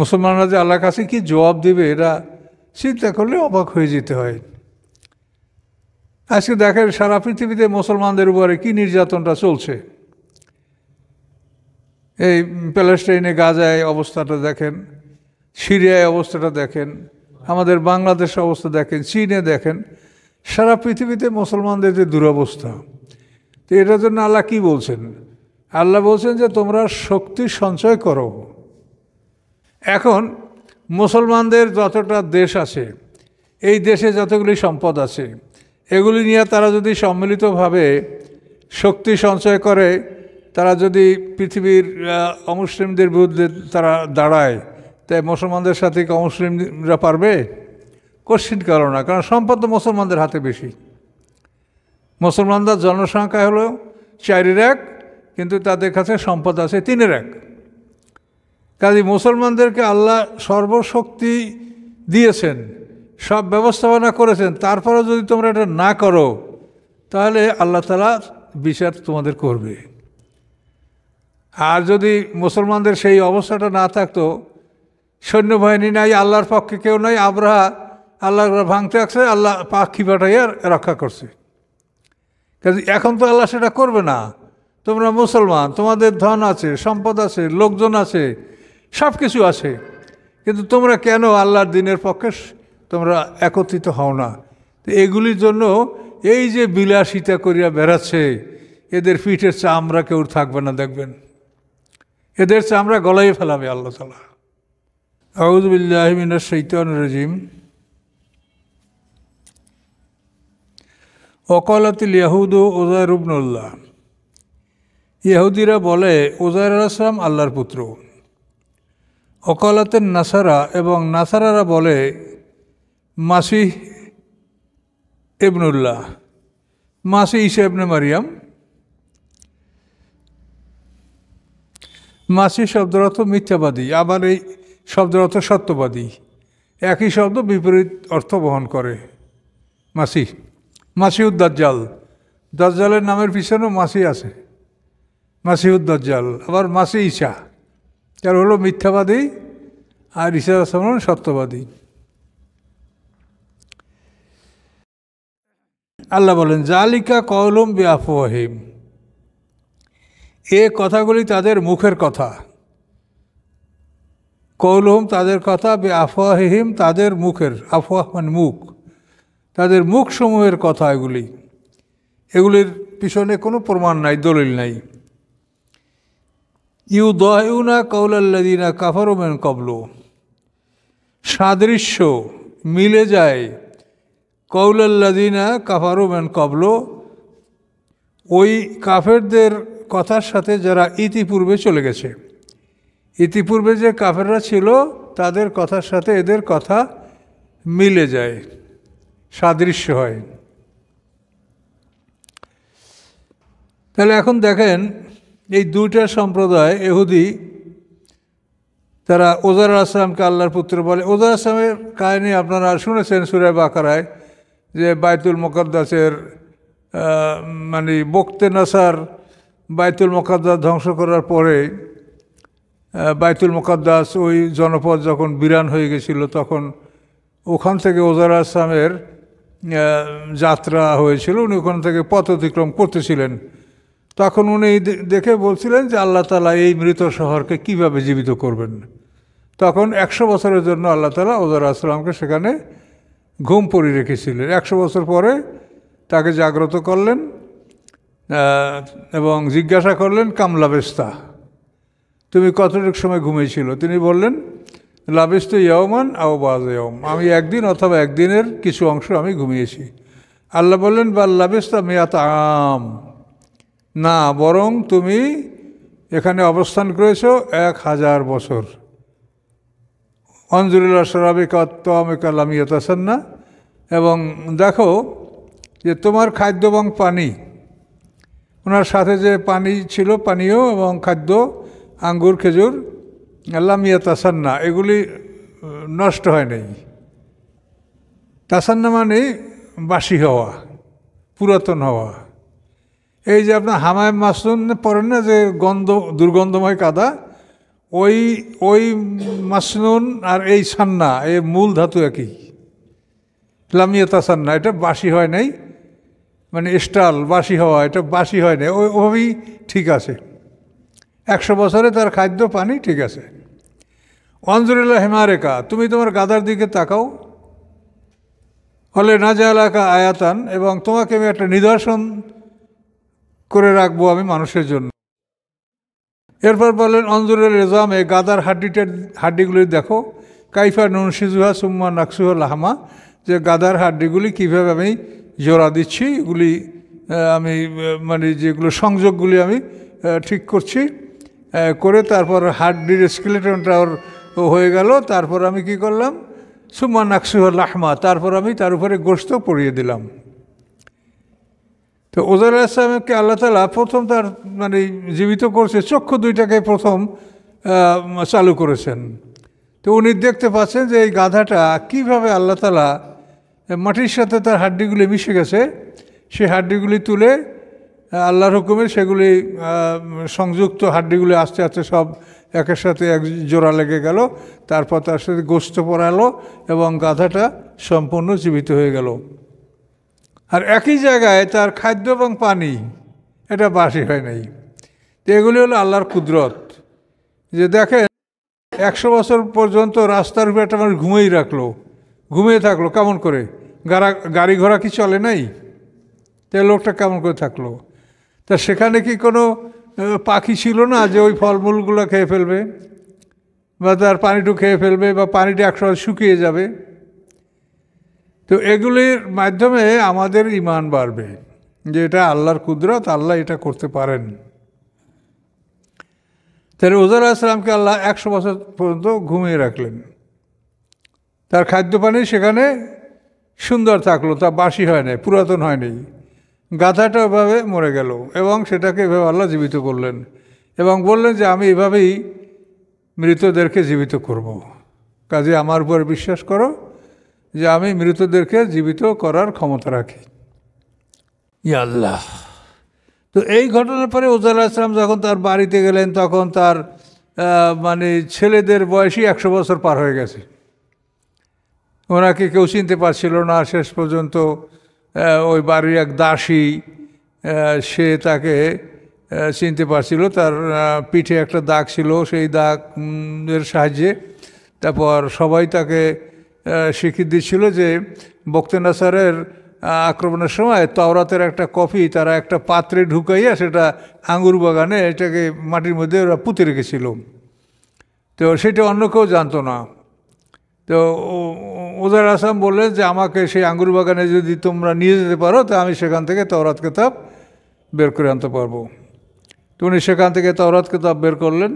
মুসলমানরা যে আল্লাহর কাছে কি জবাব দিবে এরা চিন্তা করলে অবাক হয়ে যেতে হয়। আজকে দেখেন সারা পৃথিবীতে মুসলমানদের উপরে কি নির্যাতনটা চলছে। এই প্যালেস্টাইনে গাজায় অবস্থাটা দেখেন, সিরিয়ায় অবস্থাটা দেখেন, আমাদের বাংলাদেশ অবস্থা দেখেন, চীনে দেখেন, সারা পৃথিবীতে মুসলমানদের যে দুরবস্থা। তো এটার জন্য আল্লাহ কি বলছেন? আল্লাহ বলছেন যে তোমরা শক্তি সঞ্চয় করো। এখন মুসলমানদের যতটা দেশ আছে, এই দেশে যতগুলি সম্পদ আছে, এগুলি নিয়ে তারা যদি সম্মিলিতভাবে শক্তি সঞ্চয় করে, তারা যদি পৃথিবীর অমুসলিমদের বিরুদ্ধে তারা দাঁড়ায়, তাই মুসলমানদের সাথে কি অমুসলিমরা পারবে? কোশ্চিন কারণ না, কারণ সম্পদ তো মুসলমানদের হাতে বেশি। মুসলমানদের জনসংখ্যা হলো 4-1, কিন্তু তাদের কাছে সম্পদ আছে 3-1। কাজে মুসলমানদেরকে আল্লাহ সর্বশক্তি দিয়েছেন, সব ব্যবস্থাপনা করেছেন, তারপরেও যদি তোমরা এটা না করো তাহলে আল্লাহ তাআলা বিচার তোমাদের করবে। আর যদি মুসলমানদের সেই অবস্থাটা না থাকতো, সৈন্যবাহিনী নাই, আল্লাহর পক্ষে কেউ নাই, আবরাহা আল্লাহ ভাঙতে আসছে, আল্লাহ পাখি পাঠাইয়া রক্ষা করছে। কাজে এখন তো আল্লাহ সেটা করবে না। তোমরা মুসলমান, তোমাদের ধন আছে, সম্পদ আছে, লোকজন আছে, সব কিছু আছে, কিন্তু তোমরা কেন আল্লাহর দিনের পক্ষে তোমরা একত্রিত হও না? তো এগুলির জন্য এই যে বিলাসিতা করিয়া বেড়াচ্ছে, এদের পিঠের চামড়া কেউ থাকবে না, দেখবেন এদের চামড়া গলায় ফেলাবে আল্লাহ তাআলা। আউযু বিল্লাহি মিনাশ শাইতানির রাজিম। ওয়াকালাতিল ইয়াহুদু উযাইর ইবনুল্লাহ। ইহুদিরা বলে উযাইর আলাইহিস সালাম আল্লাহর পুত্র। ওয়াকালাতিন নাসারা, এবং নাসারারা বলে মাসিহ ইবনুল্লাহ, মাসিহ ঈসা ইবনে মারিয়াম। মাসিহ শব্দের অর্থ মিথ্যাবাদী, আবার এই শব্দের অর্থ সত্যবাদী। একই শব্দ বিপরীত অর্থ বহন করে। মাসিহ, মাসিহুদ দাজ্জাল, দাজ্জালের নামের পিছনেও মাসিহ আছে, মাসিহুদ দাজ্জাল। আবার মাসিহ ঈসা, তার হলো মিথ্যাবাদী, আর ঈসা আলাইহিস সালাম সত্যবাদী। আল্লাহ বলেন জালিকা কওলুম বিআফওয়াহিম, এ কথাগুলি তাদের মুখের কথা। কওলুম তাদের কথা, বিআফওয়াহিম তাদের মুখের, আফওয়াহ মানে মুখ, তাদের মুখসমূহের কথা এগুলি। এগুলির পিছনে কোনো প্রমাণ নাই, দলিল নাই। ইউদাইউনা কাওলাল্লাযিনা কাফারু মিন ক্বাবলু, সাদৃশ্য মিলে যায় কাওলাল্লাযিনা কাফারু মিন ক্বাবলু, ওই কাফেরদের কথার সাথে যারা ইতিপূর্বে চলে গেছে। ইতিপূর্বে যে কাফেররা ছিল তাদের কথার সাথে এদের কথা মিলে যায়, সাদৃশ্য হয়। তাহলে এখন দেখেন এই দুইটা সম্প্রদায়, ইহুদি, তারা উযাইর আলাইহিস সালামকে আল্লাহর পুত্র বলে। উযাইর আলাইহিস সালামের কাহিনী আপনারা শুনেছেন সূরা বাকারায়, যে বাইতুল মুকাদ্দাসের মানে বক্তে নাসার বাইতুল মুকাদ্দাস ধ্বংস করার পরে বাইতুল মুকাদ্দাস ওই জনপদ যখন বিরান হয়ে গেছিল, তখন ওখান থেকে উযাইর আলাইহিস সালামের যাত্রা হয়েছিল। উনি ওখান থেকে পথ অতিক্রম করতেছিলেন, তখন উনি দেখে বলছিলেন যে আল্লাহ তাআলা এই মৃত শহরকে কিভাবে জীবিত করবেন। তখন 100 বছরের জন্য আল্লাহ তাআলা উযাইর আলাইহিস সালামকে সেখানে ঘুম পড়িয়ে রেখেছিলেন। 100 বছর পরে তাকে জাগ্রত করলেন এবং জিজ্ঞাসা করলেন কাম লাবেস্তা, তুমি কতটুকু সময় ঘুমিয়েছিল? তিনি বললেন লাবিস্তু ইয়াওমান আও বা'দ ইয়াওম, আমি একদিন অথবা একদিনের কিছু অংশ আমি ঘুমিয়েছি। আল্লাহ বললেন বাল লাবিস্তা মিয়াত আম, না বরং তুমি এখানে অবস্থান করেছ 1000 বছর। অনজুরিল্লাহ শরাবিকা তামিকা লাম ইয়াতাসান্না, এবং দেখো যে তোমার খাদ্য এবং পানি, ওনার সাথে যে পানি ছিল, পানীয় এবং খাদ্য, আঙ্গুর খেজুর, লাম ইয়াতাসান্না, এগুলি নষ্ট হয় নাই। তাসান্না মানে বাসি হওয়া, পুরাতন হওয়া। এই যে আপনার হামায় মাসুন পড়েন না, যে গন্ধ, দুর্গন্ধময় কাদা, ওই ওই মাসনুন আর এই সান্না এর মূল ধাতু একই, লামিয়াতা সান্না, এটা বাসি হয় নাই, মানে স্টাল বাসি হওয়া, এটা বাসি হয় নাই, ওইভাবেই ঠিক আছে, 100 বছরে তার খাদ্য পানি ঠিক আছে। অঞ্জুরিল্লা হেমারেকা, তুমি তোমার গাধার দিকে তাকাও, হলে না জালাকা আয়াতান, এবং তোমাকে আমি একটা নিদর্শন করে রাখবো আমি মানুষের জন্য। এরপর বললেন অঞ্জুরের রেজামে, গাদার হাড্ডিগুলি দেখো, কাইফা নুন সিজুহা সুম্মা নাকসুহা লাহমা, যে গাদার হাড্ডিগুলি কীভাবে আমি জোড়া দিচ্ছি, এগুলি আমি মানে যেগুলো সংযোগগুলি আমি ঠিক করছি, করে তারপর হাড্ডির স্কেলেটনটা ওর হয়ে গেল, তারপর আমি কি করলাম, সুম্মা নাকসুহা লাহমা, তারপর আমি তার উপরে গোশত পরিয়ে দিলাম। তো ওজার আসলামকে আল্লাহ তাআলা প্রথম তার মানে জীবিত করছে, চক্ষু দুইটাকে প্রথম চালু করেছেন। তো উনি দেখতে পাচ্ছেন যে এই গাধাটা কীভাবে আল্লাহ তাআলা মাটির সাথে তার হাড্ডিগুলি মিশে গেছে, সেই হাড্ডিগুলি তুলে আল্লাহর হুকুমে সেগুলি সংযুক্ত হাড্ডিগুলি আস্তে আস্তে সব একের সাথে এক জোড়া লেগে গেল, তারপর তার সাথে গোশত পরালো এবং গাধাটা সম্পূর্ণ জীবিত হয়ে গেল। আর একই জায়গায় তার খাদ্য এবং পানি এটা বাসি হয় নাই। তো এগুলি হলো আল্লাহর কুদরত, যে দেখেন 100 বছর পর্যন্ত রাস্তার উপরে একটা মানুষ ঘুমিয়ে থাকলো কেমন করে, গাড়ি ঘোড়া কি চলে নাই, তো লোকটা কেমন করে থাকলো? তা সেখানে কি কোনো পাখি ছিল না যে ওই ফলমূলগুলো খেয়ে ফেলবে বা তার পানিটু খেয়ে ফেলবে বা পানিটা একসময় শুকিয়ে যাবে? তো এগুলির মাধ্যমে আমাদের ঈমান বাড়বে যে এটা আল্লাহর কুদরত, আল্লাহ এটা করতে পারেন। তাহলে উজাইর আলাইহিস সালামকে আল্লাহ 100 বছর পর্যন্ত ঘুমিয়ে রাখলেন, তার খাদ্য পানি সেখানে সুন্দর থাকলো, তা বাসি হয় নাই, পুরাতন হয়নি। গাধাটা ওইভাবে মরে গেল এবং সেটাকে এভাবে আল্লাহ জীবিত করলেন এবং বললেন যে আমি এভাবেই মৃতদেরকে জীবিত করব। কাজে আমার উপর বিশ্বাস করো যে আমি মৃতদেরকে জীবিত করার ক্ষমতা রাখি। ইয়া আল্লাহ! তো এই ঘটনার পরে উজাইর আলাইহিস সালাম যখন তার বাড়িতে গেলেন, তখন তার মানে ছেলেদের বয়সই 100 বছর পার হয়ে গেছে। ওনাকে কেউ চিনতে পারছিল না। শেষ পর্যন্ত ওই বাড়ির এক দাসী, সে তাকে চিনতে পারছিল, তার পিঠে একটা দাগ ছিল, সেই দাগের সাহায্যে তারপর সবাই তাকে স্বীকৃতি দিচ্ছিল যে বখতে নাসারের আক্রমণের সময় তাওরাতের একটা কপি তারা একটা পাত্রে ঢুকাইয়া সেটা আঙ্গুর বাগানে এটাকে মাটির মধ্যে ওরা পুঁতে রেখেছিল। তো সেটা অন্য কেউ জানতো না। তো উজাইর আসলাম বললেন যে আমাকে সেই আঙ্গুর বাগানে যদি তোমরা নিয়ে যেতে পারো তা আমি সেখান থেকে তাওরাত কিতাব বের করে আনতে পারবো। তো উনি সেখান থেকে তাওরাত কিতাব বের করলেন,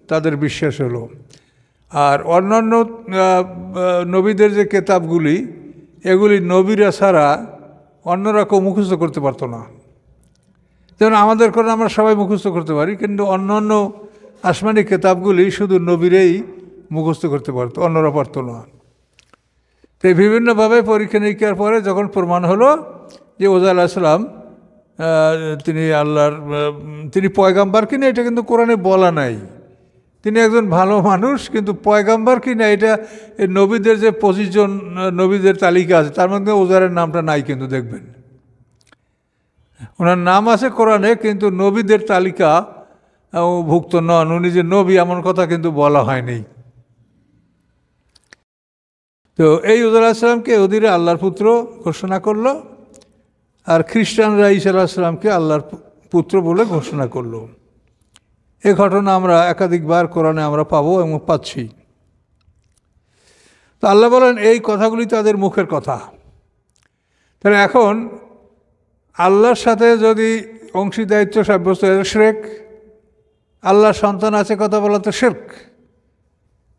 তাদের বিশ্বাস হলো। আর অন্যান্য নবীদের যে কেতাবগুলি, এগুলি নবীরা ছাড়া অন্যরা কেউ মুখস্থ করতে পারতো না। যেমন আমাদের করে আমরা সবাই মুখস্থ করতে পারি, কিন্তু অন্যান্য আসমানি কেতাবগুলি শুধু নবীরাই মুখস্থ করতে পারতো, অন্যরা পারতো না। তো বিভিন্নভাবে পরীক্ষা নিরীক্ষার পরে যখন প্রমাণ হলো যে উজাইর আলাইহিস সালাম তিনি পয়গাম্বার কিনা, এটা কিন্তু কোরআনে বলা নাই। তিনি একজন ভালো মানুষ, কিন্তু পয়গাম্বার কিনা এটা নবীদের যে 25 জন নবীদের তালিকা আছে তার মধ্যে উজাইরের নামটা নাই, কিন্তু দেখবেন ওনার নাম আছে কোরআনে, কিন্তু নবীদের তালিকা ভুক্ত নন। উনি যে নবী এমন কথা কিন্তু বলা হয়নি। তো এই উজাইর আলাইহিস সালামকে ওদিকে আল্লাহর পুত্র ঘোষণা করলো, আর খ্রিস্টানরা ঈসা আলাইহিস সালামকে আল্লাহর পুত্র বলে ঘোষণা করলো। এ ঘটনা আমরা একাধিকবার কোরআনে আমরা পাবো এবং পাচ্ছি। তো আল্লাহ বলেন এই কথাগুলি তাদের মুখের কথা। তাহলে এখন আল্লাহর সাথে যদি অংশীদারিত্ব সাব্যস্ত হয় শিরক, আল্লাহর সন্তান আছে কথা বলা তো শিরক।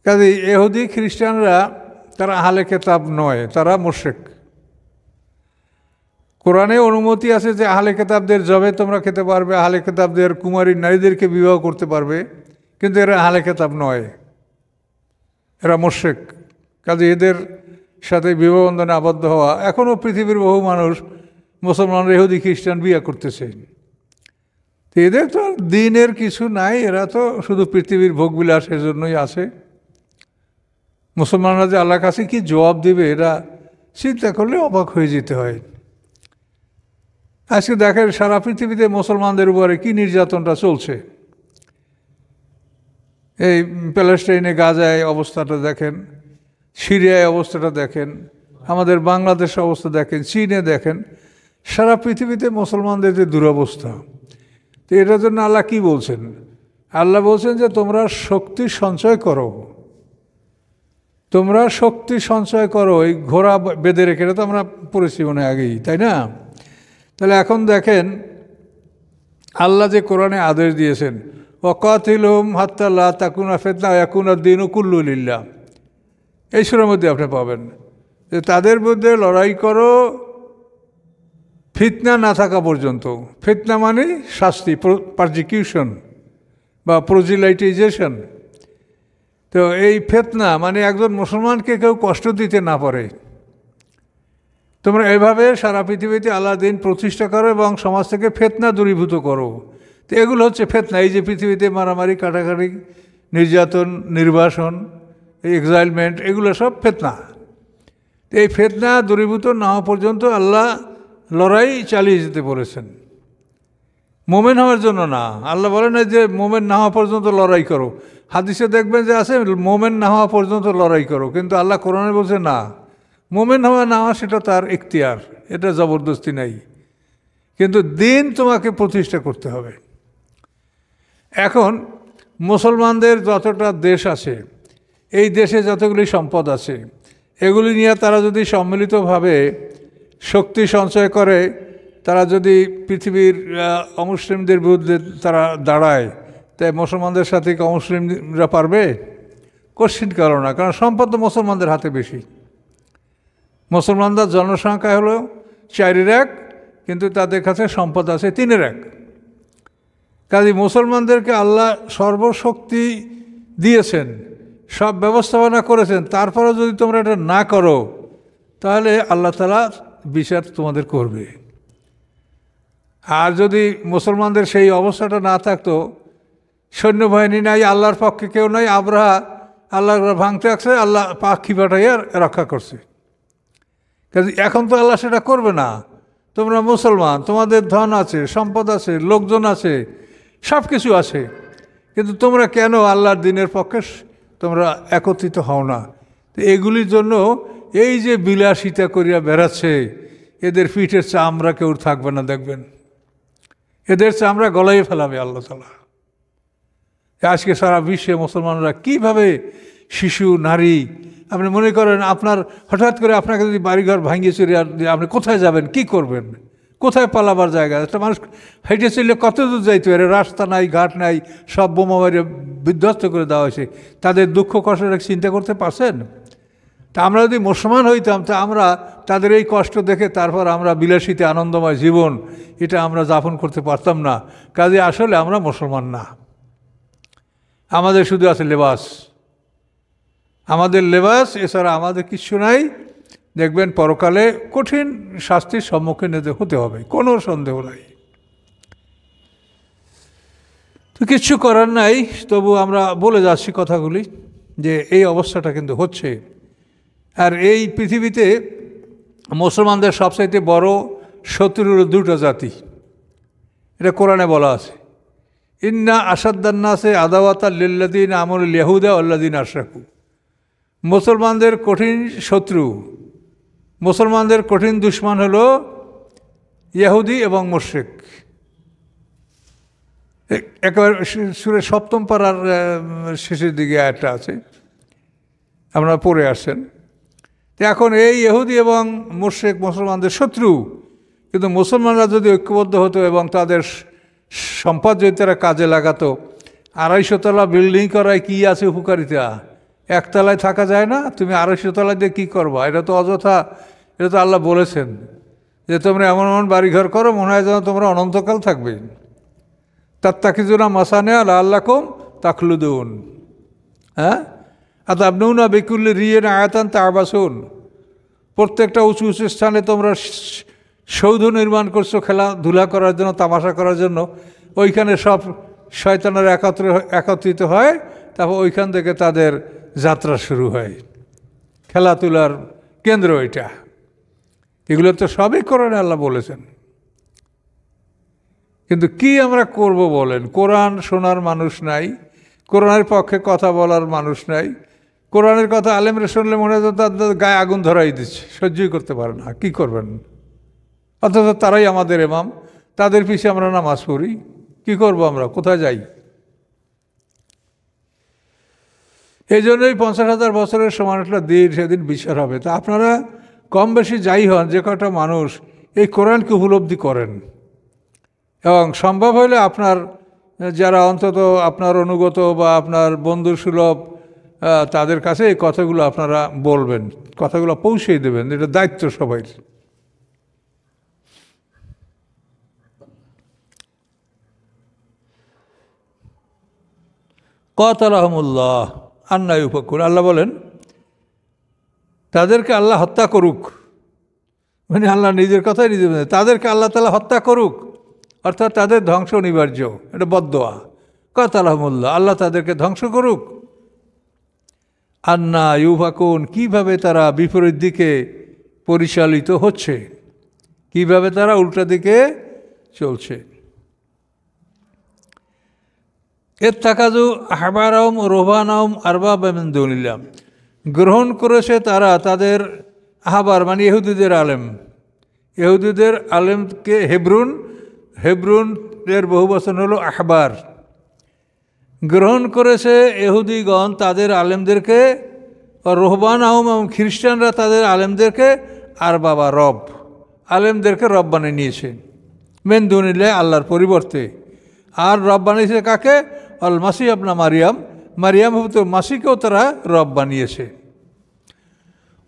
কাজে ইহুদি খ্রিস্টানরা তারা আহলে কিতাব নয়, তারা মুশরিক। কোরআনে অনুমতি আছে যে আহলে কিতাবদের জবে তোমরা খেতে পারবে, আহলে কিতাবদের কুমারী নারীদেরকে বিবাহ করতে পারবে, কিন্তু এরা আহলে কিতাব নয়, এরা মুশরিক। কাজে এদের সাথে বিবাহ বন্ধনে আবদ্ধ হওয়া, এখনও পৃথিবীর বহু মানুষ মুসলমান ইহুদি খ্রিস্টান বিয়ে করতেছে। তো এদের তো দিনের কিছু নাই, এরা তো শুধু পৃথিবীর ভোগবিলাসের জন্যই আছে। মুসলমানরা যে আল্লাহর কাছে কি জবাব দেবে এরা চিন্তা করলে অবাক হয়ে যেতে হয়। আজকে দেখেন সারা পৃথিবীতে মুসলমানদের উপরে কি নির্যাতনটা চলছে। এই প্যালেস্টাইনে গাজায় অবস্থাটা দেখেন, সিরিয়ায় অবস্থাটা দেখেন, আমাদের বাংলাদেশের অবস্থা দেখেন, চীনে দেখেন, সারা পৃথিবীতে মুসলমানদের যে দুরবস্থা। তো এটার জন্য আল্লাহ কি বলছেন? আল্লাহ বলছেন যে তোমরা শক্তি সঞ্চয় করো, তোমরা শক্তি সঞ্চয় করো। এই ঘোড়া বেঁধে রেখে, এটা তো আমরা পড়েছি মনে আগেই, তাই না? তাহলে এখন দেখেন আল্লাহ যে কোরআনে আদেশ দিয়েছেন, ওয়াকাতিলহুম হাত্তা লা তাকুনা ফিতনা ওয়া ইয়াকুনা দ্বীনু কুল্লু লিল্লাহ, এই সূরার মধ্যে আপনি পাবেন যে তাদের মধ্যে লড়াই করো ফিতনা না থাকা পর্যন্ত। ফিতনা মানে শাস্তি, পারজিকিউশন বা প্রোজিলাইটাইজেশন। তো এই ফিতনা মানে একজন মুসলমানকে কেউ কষ্ট দিতে না পারে। তোমরা এভাবে সারা পৃথিবীতে আল্লাহর দিন প্রতিষ্ঠা করো এবং সমাজ থেকে ফিতনা দূরীভূত করো। তো এগুলো হচ্ছে ফিতনা। এই যে পৃথিবীতে মারামারি, কাটাকাটি, নির্যাতন, নির্বাসন, এক্সাইলমেন্ট, এগুলো সব ফিতনা। এই ফিতনা দূরীভূত না হওয়া পর্যন্ত আল্লাহ লড়াই চালিয়ে যেতে বলেছেন। মোমেন হওয়ার জন্য না, আল্লাহ বলে না যে মোমেন না হওয়া পর্যন্ত লড়াই করো। হাদিসে দেখবেন যে আছে মোমেন না হওয়া পর্যন্ত লড়াই করো, কিন্তু আল্লাহ কোরআনে বলছে না, মোমেন হওয়া না হওয়া সেটা তার ইখতিয়ার, এটা জবরদস্তি নাই, কিন্তু দিন তোমাকে প্রতিষ্ঠা করতে হবে। এখন মুসলমানদের যতটা দেশ আছে, এই দেশে যতগুলি সম্পদ আছে, এগুলি নিয়ে তারা যদি সম্মিলিতভাবে শক্তি সঞ্চয় করে, তারা যদি পৃথিবীর অমুসলিমদের বিরুদ্ধে তারা দাঁড়ায়, তাই মুসলমানদের সাথে কি অমুসলিমরা পারবে? কোশ্চিন কারণ না, কারণ সম্পদ তো মুসলমানদের হাতে বেশি। মুসলমানদের জনসংখ্যা হলো 4-1, কিন্তু তাদের কাছে সম্পদ আছে 3-1। কাজে মুসলমানদেরকে আল্লাহ সর্বশক্তি দিয়েছেন, সব ব্যবস্থাপনা করেছেন, তারপরেও যদি তোমরা এটা না করো তাহলে আল্লাহ তাআলা বিচার তোমাদের করবে। আর যদি মুসলমানদের সেই অবস্থাটা না থাকতো, সৈন্যবাহিনী নাই, আল্লাহর পক্ষে কেউ নাই, আবরাহা আল্লাহর ভাঙতে আসছে, আল্লাহ পাখি পাঠাইয়া রক্ষা করছে। কাজে এখন তো আল্লাহ সেটা করবে না। তোমরা মুসলমান, তোমাদের ধন আছে, সম্পদ আছে, লোকজন আছে, সব কিছু আছে, কিন্তু তোমরা কেন আল্লাহর দিনের পক্ষে তোমরা একত্রিত হও না? তো এগুলির জন্য এই যে বিলাসিতা করিয়া বেড়াচ্ছে, এদের পিঠের চামড়া কেউ থাকবে না, দেখবেন এদের চামড়া গলাইয়ে ফেলাবে আল্লাহ তাআলা। আজকে সারা বিশ্বে মুসলমানরা কিভাবে শিশু, নারী, আপনি মনে করেন আপনার হঠাৎ করে আপনাকে যদি বাড়িঘর ভাঙিয়ে চুরি, আপনি কোথায় যাবেন, কি করবেন, কোথায় পালাবার জায়গা? একটা মানুষ হেঁটে চললে কত দূর যাইতে পারে, রাস্তা নাই, ঘাট নাই, সব বোমা মারিয়ে বিধ্বস্ত করে দেওয়া হয়েছে। তাদের দুঃখ কষ্ট চিন্তা করতে পারছেন? তা আমরা যদি মুসলমান হইতাম, তা আমরা তাদের এই কষ্ট দেখে তারপর আমরা বিলাসিতে আনন্দময় জীবন এটা আমরা যাপন করতে পারতাম না। কাজে আসলে আমরা মুসলমান না, আমাদের শুধু আছে লেবাস, আমাদের লেবাস, এছাড়া আমাদের কিচ্ছু নাই। দেখবেন পরকালে কঠিন শাস্তির সম্মুখীন হতে হবে, কোনো সন্দেহ নাই। তো কিচ্ছু করার নাই, তবু আমরা বলে যাচ্ছি কথাগুলি যে এই অবস্থাটা কিন্তু হচ্ছে। আর এই পৃথিবীতে মুসলমানদের সবচাইতে বড় শত্রু হলো 2টা জাতি, এটা কোরআনে বলা আছে, ইন্না আসাদ্দান্নাসে আদাওয়াতা লিল্লাযিনা আমানুল ইয়াহুদা ওয়াল্লাযিনা আশরাকু। মুসলমানদের কঠিন শত্রু, মুসলমানদের কঠিন দুশমন হলো ইহুদি এবং মুশরিক। একেবারে সূরা 7ম পারার শেষের দিকে আয়াতটা আছে, আপনারা পড়ে আসছেন। এখন এই ইহুদি এবং মুশরিক মুসলমানদের শত্রু, কিন্তু মুসলমানরা যদি ঐক্যবদ্ধ হতো এবং তাদের সম্পদ যদি তারা কাজে লাগাতো, 250 তলা বিল্ডিং করায় কি আছে উপকারিতা? একতলায় থাকা যায় না, তুমি 250 তলায় দিয়ে কী করবা? এটা তো অযথা, এটা তো আল্লাহ বলেছেন যে তোমরা এমন এমন বাড়িঘর করো মনে হয় যেন তোমরা অনন্তকাল থাকবে। তাত্তাখিজুনা মাসানিয়া লাআল্লাকুম তাখলুদুন, হ্যাঁ, আতাবনুনা বিকুল্লি রিইন আয়াতান তা'বাসুন। প্রত্যেকটা উঁচু উঁচু স্থানে তোমরা সৌধ নির্মাণ করছো খেলাধুলা করার জন্য, তামাশা করার জন্য। ওইখানে সব শয়তানেরা একত্রিত হয়, তারপর ওইখান থেকে তাদের যাত্রা শুরু হয়। খেলাধুলার কেন্দ্র এটা। এগুলো তো সবই কোরআনে আল্লাহ বলেছেন। কিন্তু কি আমরা করব বলেন? কোরআন শোনার মানুষ নাই, কোরআনের পক্ষে কথা বলার মানুষ নাই। কোরআনের কথা আলেমরা শুনলে মনে হয় তাদের গায়ে আগুন ধরাই দিচ্ছে, সহ্যই করতে পারে না। কি করবেন? অথচ তারাই আমাদের ইমাম, তাদের পিছিয়ে আমরা নামাজ পড়ি। কি করব আমরা? কোথায় যাই? এই জন্যই 50,000 বছরের সমান একটা দিন, সেদিন বিচার হবে। তা আপনারা কম বেশি যাই হন, যে কটা মানুষ এই কোরআনকে উপলব্ধি করেন, এবং সম্ভব হলে আপনার যারা অন্তত আপনার অনুগত বা আপনার বন্ধুসুলভ, তাদের কাছে এই কথাগুলো আপনারা বলবেন, কথাগুলো পৌঁছে দেবেন। এটা দায়িত্ব সবাই। কাতালাহুমুল্লাহ আন্না ইউফাকুন। আল্লাহ বলেন তাদেরকে আল্লাহ হত্যা করুক, মানে আল্লাহ নিজের কথাই নিজে বলেন, তাদেরকে আল্লাহ তাআলা হত্যা করুক, অর্থাৎ তাদের ধ্বংস অনিবার্য। এটা বদদোয়া। কাতালাহুমুল্লাহ, আল্লাহ তাদেরকে ধ্বংস করুক। আন্না ইউফাকুন, কীভাবে তারা বিপরীত দিকে পরিচালিত হচ্ছে, কিভাবে তারা উল্টা দিকে চলছে। ইত্তাখাযু আহবারহুম রুহবানাহুম আরবাবা মিন দুনিল্লাহ, গ্রহণ করেছে তারা তাদের আহবার মানে ইহুদিদের আলেম, ইহুদিদের আলেমকে হেব্রুন এর বহু বচন হলো আহবার। গ্রহণ করেছে ইহুদিগণ তাদের আলেমদেরকে, রুহবানাহুম এবং খ্রিস্টানরা তাদের আলেমদেরকে আরবাবা রব, আলেমদেরকে রব বানিয়ে নিয়েছে। মিন দুনিল্লাহ, আল্লাহর পরিবর্তে। আর রব বানিয়েছে কাকে? আল মাসিহ ইবনে মারিয়াম, মারিয়াম তো মাসিকেও তারা রব বানিয়েছে।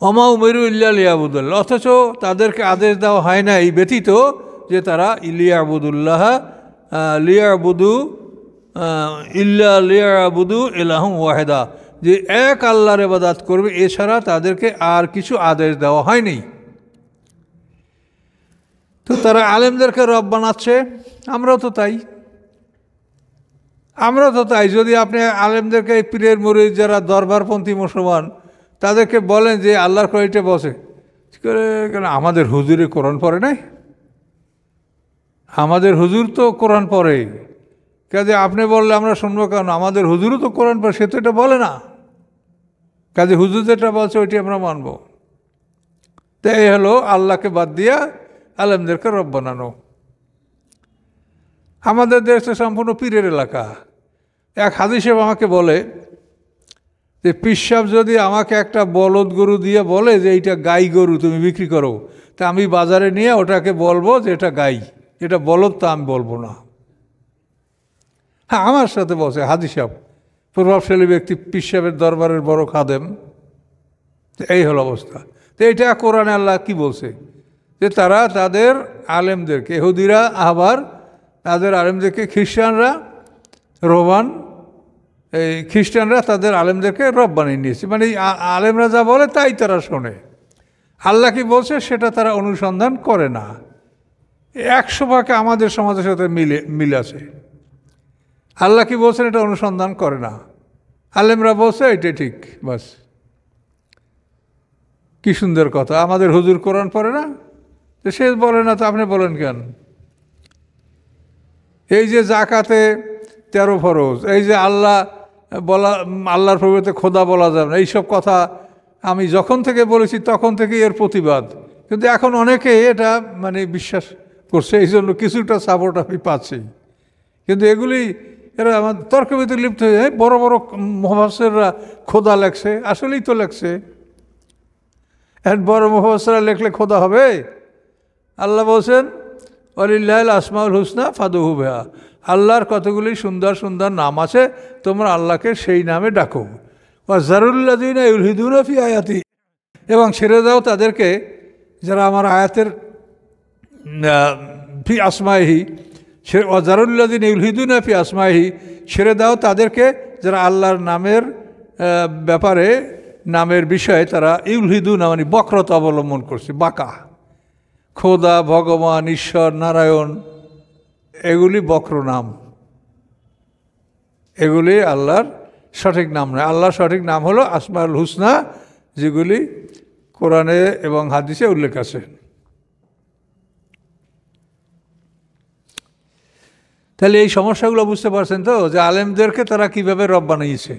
ওমা উমিরু ইল্লা লিয়াবুদুল্লাহ, অথচ তাদেরকে আদেশ দেওয়া হয় না এই ব্যতীত যে তারা লিয়াবুদু ইলাহুম ওয়াহিদা, যে এক আল্লাহর ইবাদত করবে, এছাড়া তাদেরকে আর কিছু আদেশ দেওয়া হয়নি। তো তারা আলেমদেরকে রব বানাচ্ছে। আমরাও তো তাই। যদি আপনি আলেমদেরকে পীরের মুরিদ যারা দরবারপন্থী মুসলমান, তাদেরকে বলেন যে আল্লাহর কয়টা বসে, কেন আমাদের হুজুরে কোরআন পড়ে নাই? আমাদের হুজুর তো কোরআন পড়ে, কাজে আপনি বললে আমরা শুনবো কেন? আমাদের হুজুরও তো কোরআন পড়ে, সে তো এটা বলে না, কাজে হুজুর যেটা বলছে ওইটি আমরা মানব। তো এই হলো আল্লাহকে বাদ দিয়া আলেমদেরকে রব বানানো। আমাদের দেশে সম্পূর্ণ পীরের এলাকা। এক হাদিস সাহেব আমাকে বলে যে পীর সাহেব যদি আমাকে একটা বলদ গরু দিয়ে বলে যে এইটা গাই গরু তুমি বিক্রি করো, তা আমি বাজারে নিয়ে ওটাকে বলবো যে এটা গাই, এটা বলদ, তা আমি বলবো না। হ্যাঁ, আমার সাথে বসে হাদিস সাহেব, প্রভাবশালী ব্যক্তি, পীর সাহেবের দরবারের বড় খাদেম। এই হলো অবস্থা। তো এইটা কোরআনে আল্লাহ কি বলছে? যে তারা তাদের আলেমদেরকে, ইহুদিরা আবার তাদের আলেমদেরকে, খ্রিস্টানরা রোমান, এই খ্রিস্টানরা তাদের আলেমদেরকে রব বানিয়ে নিয়েছে। মানে আলেমরা যা বলে তাই তারা শোনে, আল্লাহ কি বলছে সেটা তারা অনুসন্ধান করে না। 100 আমাদের সমাজের সাথে মিল আছে। আল্লাহ কি বলছেন এটা অনুসন্ধান করে না, আলেমরা বলছে এটাই ঠিক, বাস। কি সুন্দর কথা। আমাদের হুজুর কোরআন পড়ে না, তো সে বলে না, তো আপনি বলেন কেন? এই যে জাকাতে 13 ফরজ, এই যে আল্লাহর পরিবর্তে খোদা বলা যাবে না, এইসব কথা আমি যখন থেকে বলেছি তখন থেকে এর প্রতিবাদ। কিন্তু এখন অনেকে এটা মানে বিশ্বাস করছে, এই জন্য কিছুটা সাপোর্ট আমি পাচ্ছি। কিন্তু এরা আমার তর্কের ভিতরে লিপ্ত হয়ে যায়। বড় বড় মুফাসসিররা খোদা লেখছে, আসলেই তো লেখছে। এখন বড় মুফাসসিররা লেখলে খোদা হবে? আল্লাহ বলছেন ওয়ালিল্লাহিল আসমাউল হুসনা ফাদুহু বিহা, আল্লাহর কতগুলি সুন্দর সুন্দর নাম আছে, তোমরা আল্লাহকে সেই নামে ডাকো। ওয়া যারুল্লাযিনা ইউলহিদুনা ফি আয়াতি, এবং ছেড়ে দাও তাদেরকে যারা আমার আয়াতের ফি আসমাইহি, ওয়া যারুল্লাযিনা ইউলহিদুনা ফি আসমাইহি, ছেড়ে দাও তাদেরকে যারা আল্লাহর নামের ব্যাপারে, নামের বিষয়ে তারা ইউলহিদুনা মানে বক্রতা অবলম্বন করছে, বাঁকা। খোদা, ভগবান, ঈশ্বর, নারায়ণ, এগুলি বক্র নাম, এগুলি আল্লাহর সঠিক নাম নয়। আল্লাহর সঠিক নাম হলো আসমাউল হুসনা, যেগুলি কোরআনে এবং হাদিসে উল্লেখ আছে। তাহলে এই সমস্যাগুলো বুঝতে পারছেন তো, যে আলেমদেরকে তারা কিভাবে রব বানিয়েছে।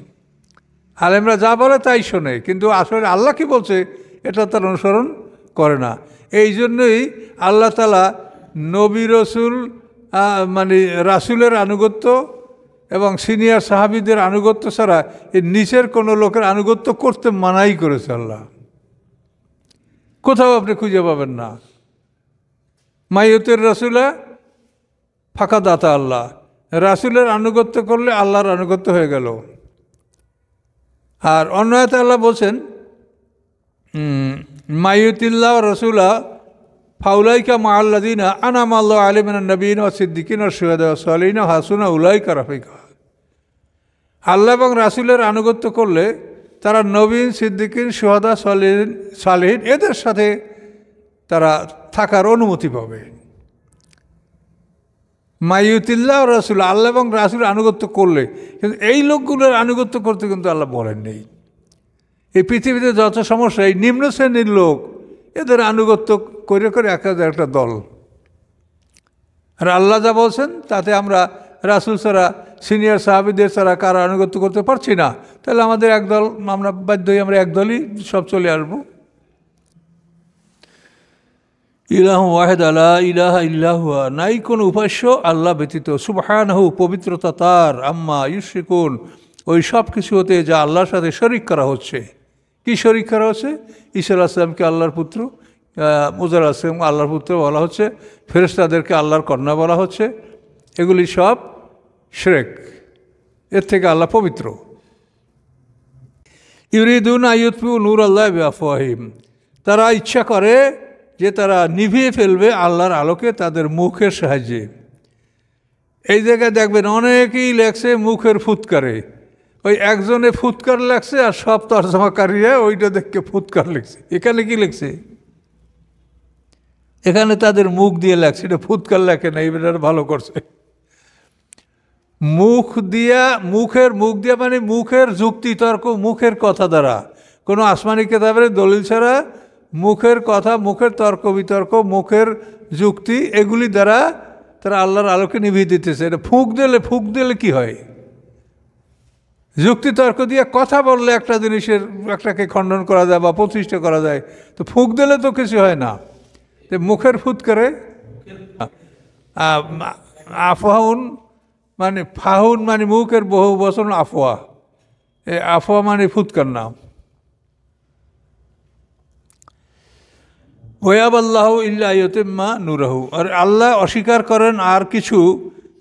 আলেমরা যা বলে তাই শোনে, কিন্তু আসলে আল্লাহ কি বলছে এটা তার অনুসরণ করে না। এই জন্যই আল্লাহ তাআলা নবী রসুল মানে রাসূলের আনুগত্য এবং সিনিয়র সাহাবীদের আনুগত্য ছাড়া এই নিচের কোনো লোকের আনুগত্য করতে মানাই করেছে আল্লাহ। কোথাও আপনি খুঁজে পাবেন না। মাইয়তের রাসূলা ফাঁকা দাতা আল্লাহ, রাসূলের আনুগত্য করলে আল্লাহর আনুগত্য হয়ে গেল। আর অন্য আয়াতে আল্লাহ বলছেন মাইয়ুতিল্লাহ রাসূলা ফাউলাইকা মাআল্লাযিনা আনআমা আল্লাহু আলাইহিম মিনান নাবিয়্যিন ওয়াস সিদ্দিকিন ওয়াস শুহাদা ওয়াস সালিহিন ওয়া হাসুনা উলাইকা রাফিকা। আল্লাহ এবং রাসূলের আনুগত্য করলে তারা নবীন, সিদ্দিকিন, শুহাদা, সালিহিন এদের সাথে তারা থাকার অনুমতি পাবে। মাইয়ুতিল্লাহ রাসূল, আল্লাহ এবং রাসূলের আনুগত্য করলে, কিন্তু এই লোকগুলোর আনুগত্য করতে কিন্তু আল্লাহ বলেন নেই। এই পৃথিবীতে যত সমস্যা, এই নিম্ন শ্রেণীর লোক এদের আনুগত্য করে করে একটা দল। আর আল্লাহ যা বলছেন তাতে আমরা রাসূল ছাড়া, সিনিয়র সাহাবীদের ছাড়া কারো আনুগত্য করতে পারছি না, তাহলে আমাদের একদল, আমরা বাধ্য হই আমরা একদলই সব চলে আসবো। ইলাহু ওয়াহিদ লা ইলাহা ইল্লা হুয়া, নাই কোনো উপাস্য আল্লাহ ব্যতীত। সুবহানাহু, পবিত্রতা তার, আম্মা ইউশরিকুন, ওই সব কিছু হতে যা আল্লাহর সাথে শরীক করা হচ্ছে। কি শরীক করা হচ্ছে? ঈসা আলাইহিস সালামকে আল্লাহর পুত্র, মুসা আলাইহিস সালামকে আল্লাহর পুত্র বলা হচ্ছে, ফেরেশতাদেরকে আল্লাহর কন্যা বলা হচ্ছে। এগুলি সব শিরক, এর থেকে আল্লাহ পবিত্র। ইউরিদুন আইয়ুতফিউ নূর আল্লাহ বিআফওয়াহিম, তারা ইচ্ছা করে যে তারা নিভিয়ে ফেলবে আল্লাহর আলোকে তাদের মুখের সাহায্যে। এই জায়গায় দেখবেন অনেকেই লেখছে মুখের ফুৎকারে, ওই একজনে ফুৎকার লেখছে আর সব তর্জমাকারীরা ওইটা দেখে ফুৎকার লিখছে। এখানে কি লিখছে? এখানে তাদের মুখ দিয়ে লেখছে, এটা ফুৎকার লেখে না, এইবার ভালো করছে। মুখ দিয়া মানে মুখের যুক্তি তর্ক, মুখের কথা দ্বারা, কোনো আসমানি কিতাবের দলিল ছাড়া মুখের কথা, মুখের তর্ক বিতর্ক, মুখের যুক্তি, এগুলি দ্বারা তারা আল্লাহর আলোকে নিভিয়ে দিতেছে। এটা ফুঁক দিলে কি হয়? যুক্তি তর্ক দিয়ে কথা বললে একটা জিনিসের একটাকে খণ্ডন করা যায় বা প্রতিষ্ঠা করা যায়, তো ফুঁক দিলে তো কিছু হয় না। মুখের ফুৎকারে আফওয়াহুন মানে ফাহুন মানে মুখের বহু বচন আফওয়া, এই আফওয়া মানে ফুৎকার নাম। ওয়াব আল্লাহ ইল্লা ইউতিম্মা নূরাহু, আর আল্লাহ অস্বীকার করেন আর কিছু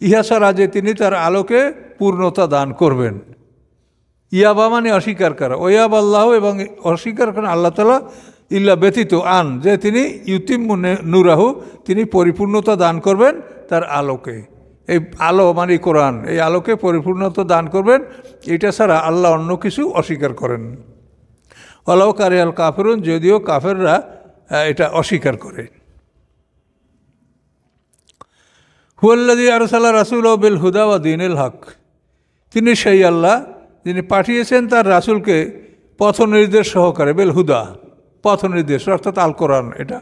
ইহা ছাড়া যে তিনি তার আলোকে পূর্ণতা দান করবেন। ইয়াবা মানে অস্বীকার করা, ওয়াব আল্লাহ এবং অস্বীকার করেন আল্লাহ তাআলা ইল্লা ব্যতীত আন, যে তিনি ইউতিম্মু নূরাহু, তিনি পরিপূর্ণতা দান করবেন তার আলোকে। এই আলো মানে কোরআন, এই আলোকে পরিপূর্ণতা দান করবেন, এটা ছাড়া আল্লাহ অন্য কিছু অস্বীকার করেন। ওয়ালাউ কারিহাল কাফিরুন, যদিও কাফেররা এটা অস্বীকার করে। হুয়াল্লাযী আরসালা রাসূলাহু বিল হুদা ওয়া দীনিল হক, তিনি সেই আল্লাহ যিনি পাঠিয়েছেন তার রাসূলকে পথ নির্দেশ সহকারে, বেল হুদা পথ নির্দেশ অর্থাৎ আল কোরআন, এটা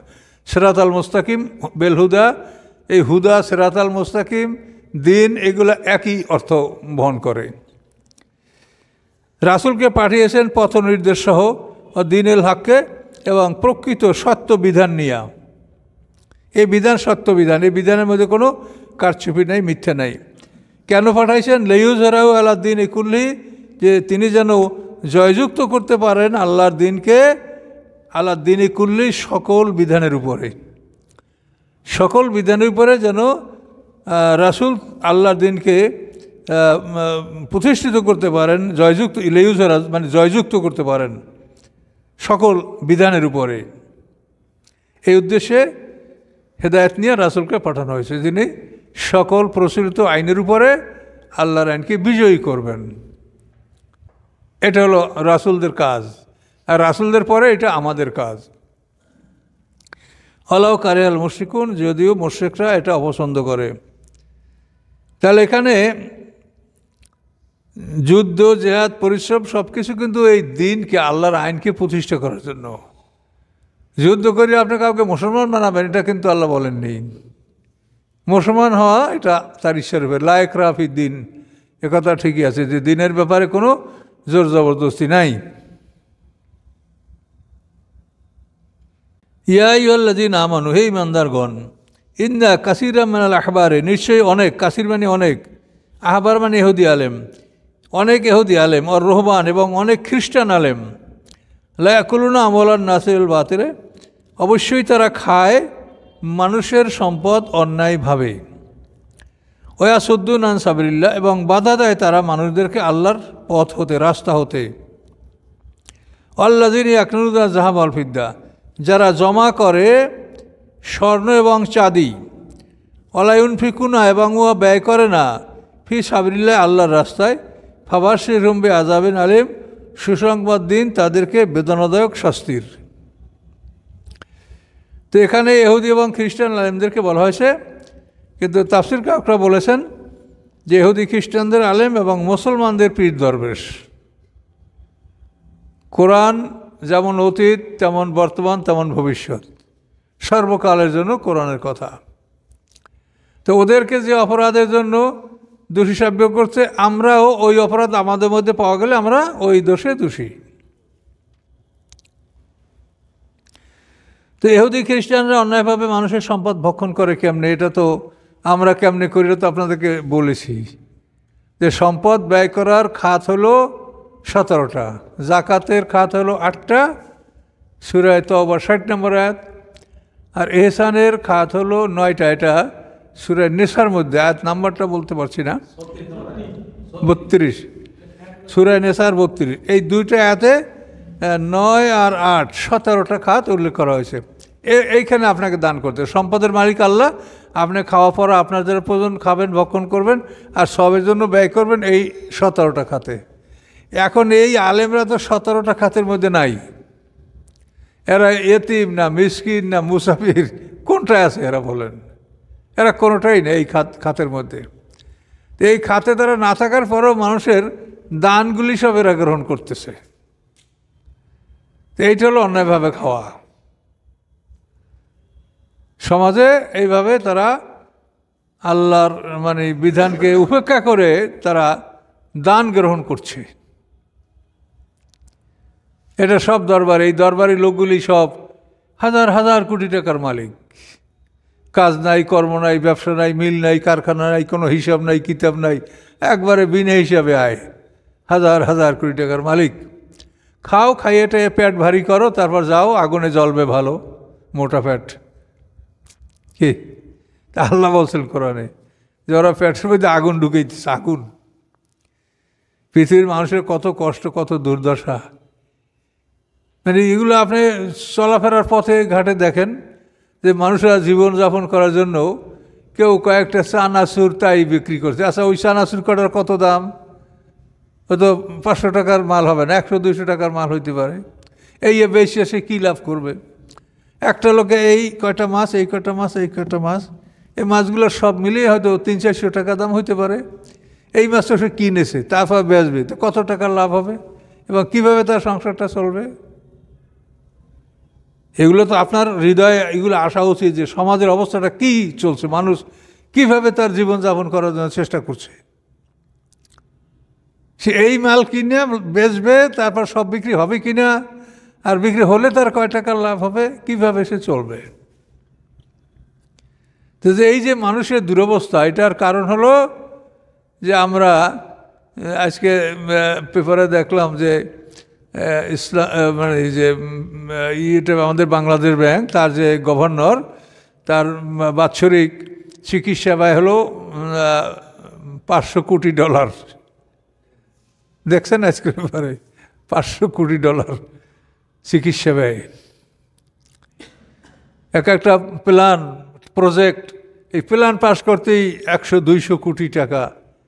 সিরাতাল মুস্তাকিম, বেল হুদা, এই হুদা, সিরাতাল মুস্তাকিম, দিন, এগুলো একই অর্থ বহন করে। রাসূলকে পাঠিয়েছেন পথ নির্দেশ সহ ও দীনুল হককে, এবং প্রকৃত সত্য বিধান নিয়া। এই বিধান সত্য বিধান, এই বিধানের মধ্যে কোনো কারচুপি নেই, মিথ্যা নেই। কেন পাঠাইছেন? লিইয়ুযহিরাহু আলাদ দীনি কুল্লিহি, যে তিনি যেন জয়যুক্ত করতে পারেন আল্লাহর দিনকে, আলাদ দীনি কুল্লিহি, সকল বিধানের উপরে, সকল বিধানের উপরে যেন রাসূল আল্লাহর দিনকে প্রতিষ্ঠিত করতে পারেন, জয়যুক্ত, লিইয়ুযহিরা মানে জয়যুক্ত করতে পারেন সকল বিধানের উপরে। এই উদ্দেশ্যে হেদায়েত নিয়ে রাসূলকে পাঠানো হয়েছে, যিনি সকল প্রচলিত আইনের উপরে আল্লাহর আইনকে বিজয়ী করবেন। এটা হলো রাসূলদের কাজ, আর রাসূলদের পরে এটা আমাদের কাজ। ওয়ালাউ কারিহাল মুশরিকুন, যদিও মুশরিকরা এটা অপছন্দ করে। তাহলে এখানে যুদ্ধ, জেহাদ, পরিশ্রম সব কিছু কিন্তু এই দিনকে, আল্লাহর আইনকে প্রতিষ্ঠা করার জন্য। যুদ্ধ করে আপনি কাউকে মুসলমান বানাবেন, এটা কিন্তু আল্লাহ বলেননি। মুসলমান হওয়া এটা তার ইচ্ছার উপরে, লা ইকরাহা ফিদ-দীন, একথা ঠিকই আছে যে দিনের ব্যাপারে কোনো জোর জবরদস্তি নাই। ইয়া আইয়ুহাল্লাযীনা আমানু, হে ঈমানদারগণ, ইন্না কাসীরাম মিনাল আহবারে, নিশ্চয়ই অনেক, কাসীর মানে অনেক, আহবার মানে ইহুদি আলেম, অনেক ইহুদি আলেম, আর রহবান এবং অনেক খ্রিস্টান আলেম, লা ইয়াকুলুনা আমওয়ালান নাসি বিল বাতিল, অবশ্যই তারা খায় মানুষের সম্পদ অন্যায়ভাবে, ওয়া ইয়াসুদ্দুনা আন সাবিলিল্লাহ, এবং বাধা দেয় তারা মানুষদেরকে আল্লাহর পথ হতে, রাস্তা হতে। আল্লাযীনা ইয়াকনুজুনা যাহাব ওয়াল ফিদ্দা, যারা জমা করে স্বর্ণ এবং চাঁদি, ওয়ালা ইউনফিকুনা, এবং ও ব্যয় করে না, ফি সাবিলিল্লাহ, আল্লাহর রাস্তায়, ফাবাশশিরহুম বিআযাবিন আলীম, সুসংবাদ দিন তাদেরকে বেদনাদায়ক শাস্তির। তো এখানে ইহুদি এবং খ্রিস্টান আলেমদেরকে বলা হয়েছে, কিন্তু তাফসীরকাররা বলেছেন যে ইহুদি খ্রিস্টানদের আলেম এবং মুসলমানদের পীর দরবেশ। কোরআন যেমন অতীত, তেমন বর্তমান, তেমন ভবিষ্যৎ, সর্বকালের জন্য কোরআনের কথা। তো ওদেরকে যে অপরাধের জন্য দোষী সাব্যস্ত করছে, আমরাও ওই অপরাধ আমাদের মধ্যে পাওয়া গেলে আমরা ওই দোষে দোষী। তো ইহুদি খ্রিস্টানরা অন্যায়ভাবে মানুষের সম্পদ ভক্ষণ করে কেমনে, এটা তো আমরা কেমনে করি, তো আপনাদেরকে বলেছি যে সম্পদ ব্যয় করার খাত হলো 17টা, জাকাতের খাত হলো 8টা, সূরা তাওবা 60 নম্বর আয়াত, আর ইহসানের খাত হলো 9টা, এটা সূরা নিসার মধ্যে, আয়াত নাম্বারটা বলতে পারছি না, 32, সূরা নিসার 32, এই দুইটা আয়াতে 9 আর 8 17টা খাত উল্লেখ করা হয়েছে। এইখানে আপনাকে দান করতে, সম্পদের মালিক আল্লাহ, আপনি খাওয়া পড়া আপনার যারা প্রয়োজন খাবেন, ভক্ষণ করবেন, আর সবের জন্য ব্যয় করবেন এই 17টা খাতে। এখন এই আলেমরা তো 17টা খাতের মধ্যে নাই, এরা এতিম না মিসকিন না মুসাফির, কোনটায় আছে এরা বলেন? এরা কোনোটাই নেই এই খাতের মধ্যে। এই খাতে তারা না থাকার পরেও মানুষের দানগুলি সব এরা গ্রহণ করতেছে। এইটা হলো অন্যায়ভাবে খাওয়া। সমাজে এইভাবে তারা আল্লাহর মানে বিধানকে উপেক্ষা করে তারা দান গ্রহণ করছে। এটা সব দরবার, এই দরবারি লোকগুলি সব হাজার হাজার কোটি টাকার মালিক, কাজ নাই, কর্ম নাই, ব্যবসা নাই, মিল নাই, কারখানা নাই, কোনো হিসাব নাই, কিতাব নাই, একবারে বিনা হিসাবে আয়, হাজার হাজার কোটি টাকার মালিক। খাও, খাইয়ে টাইয়ে পেট ভারী করো, তারপর যাও আগুনে জ্বলবে ভালো মোটা পেট। কি আল্লাহ বলছেন কোরআনে যে ওরা পেটের মধ্যে আগুন ঢুকাইতেছে, আগুন। পৃথিবীর মানুষের কত কষ্ট, কত দুর্দশা, মানে এগুলো আপনি চলাফেরার পথে ঘাটে দেখেন যে মানুষরা জীবনযাপন করার জন্য কেউ কয়েকটা চানাচুর তাই বিক্রি করছে। আচ্ছা, ওই চানাচুর কটার কত দাম? হয়তো 500 টাকার মাল হবে না, 100-200 টাকার মাল হইতে পারে। এই বেশি এসে কী লাভ করবে? একটা লোকে এই কয়টা মাছ, এই কয়টা মাছ, এই কয়টা মাছ, এই মাছগুলো সব মিলিয়ে হয়তো 300-400 টাকা দাম হইতে পারে। এই মাছটা সে কিনেছে, তারপর বেচবে, তো কত টাকার লাভ হবে এবং কিভাবে তার সংসারটা চলবে? এগুলো তো আপনার হৃদয়ে এগুলো আসা উচিত যে সমাজের অবস্থাটা কী চলছে, মানুষ কিভাবে তার জীবনযাপন করার জন্য চেষ্টা করছে। সে এই মাল কিনে বেচবে, তারপর সব বিক্রি হবে কিনা, আর বিক্রি হলে তার কয় টাকার লাভ হবে, কিভাবে সে চলবে? তো যে এই যে মানুষের দুরবস্থা, এটার কারণ হলো যে আমরা আজকে পেপারে দেখলাম যে মানে এই যে ইয়েটা আমাদের বাংলাদেশ ব্যাংক, তার যে গভর্নর, তার বাৎসরিক চিকিৎসা ব্যয় হলো $500 কোটি। দেখছেন আজকের ব্যাপারে $500 কোটি চিকিৎসা ব্যয়। একটা প্ল্যান প্রজেক্ট, এই প্ল্যান পাস করতেই 100-200 কোটি টাকা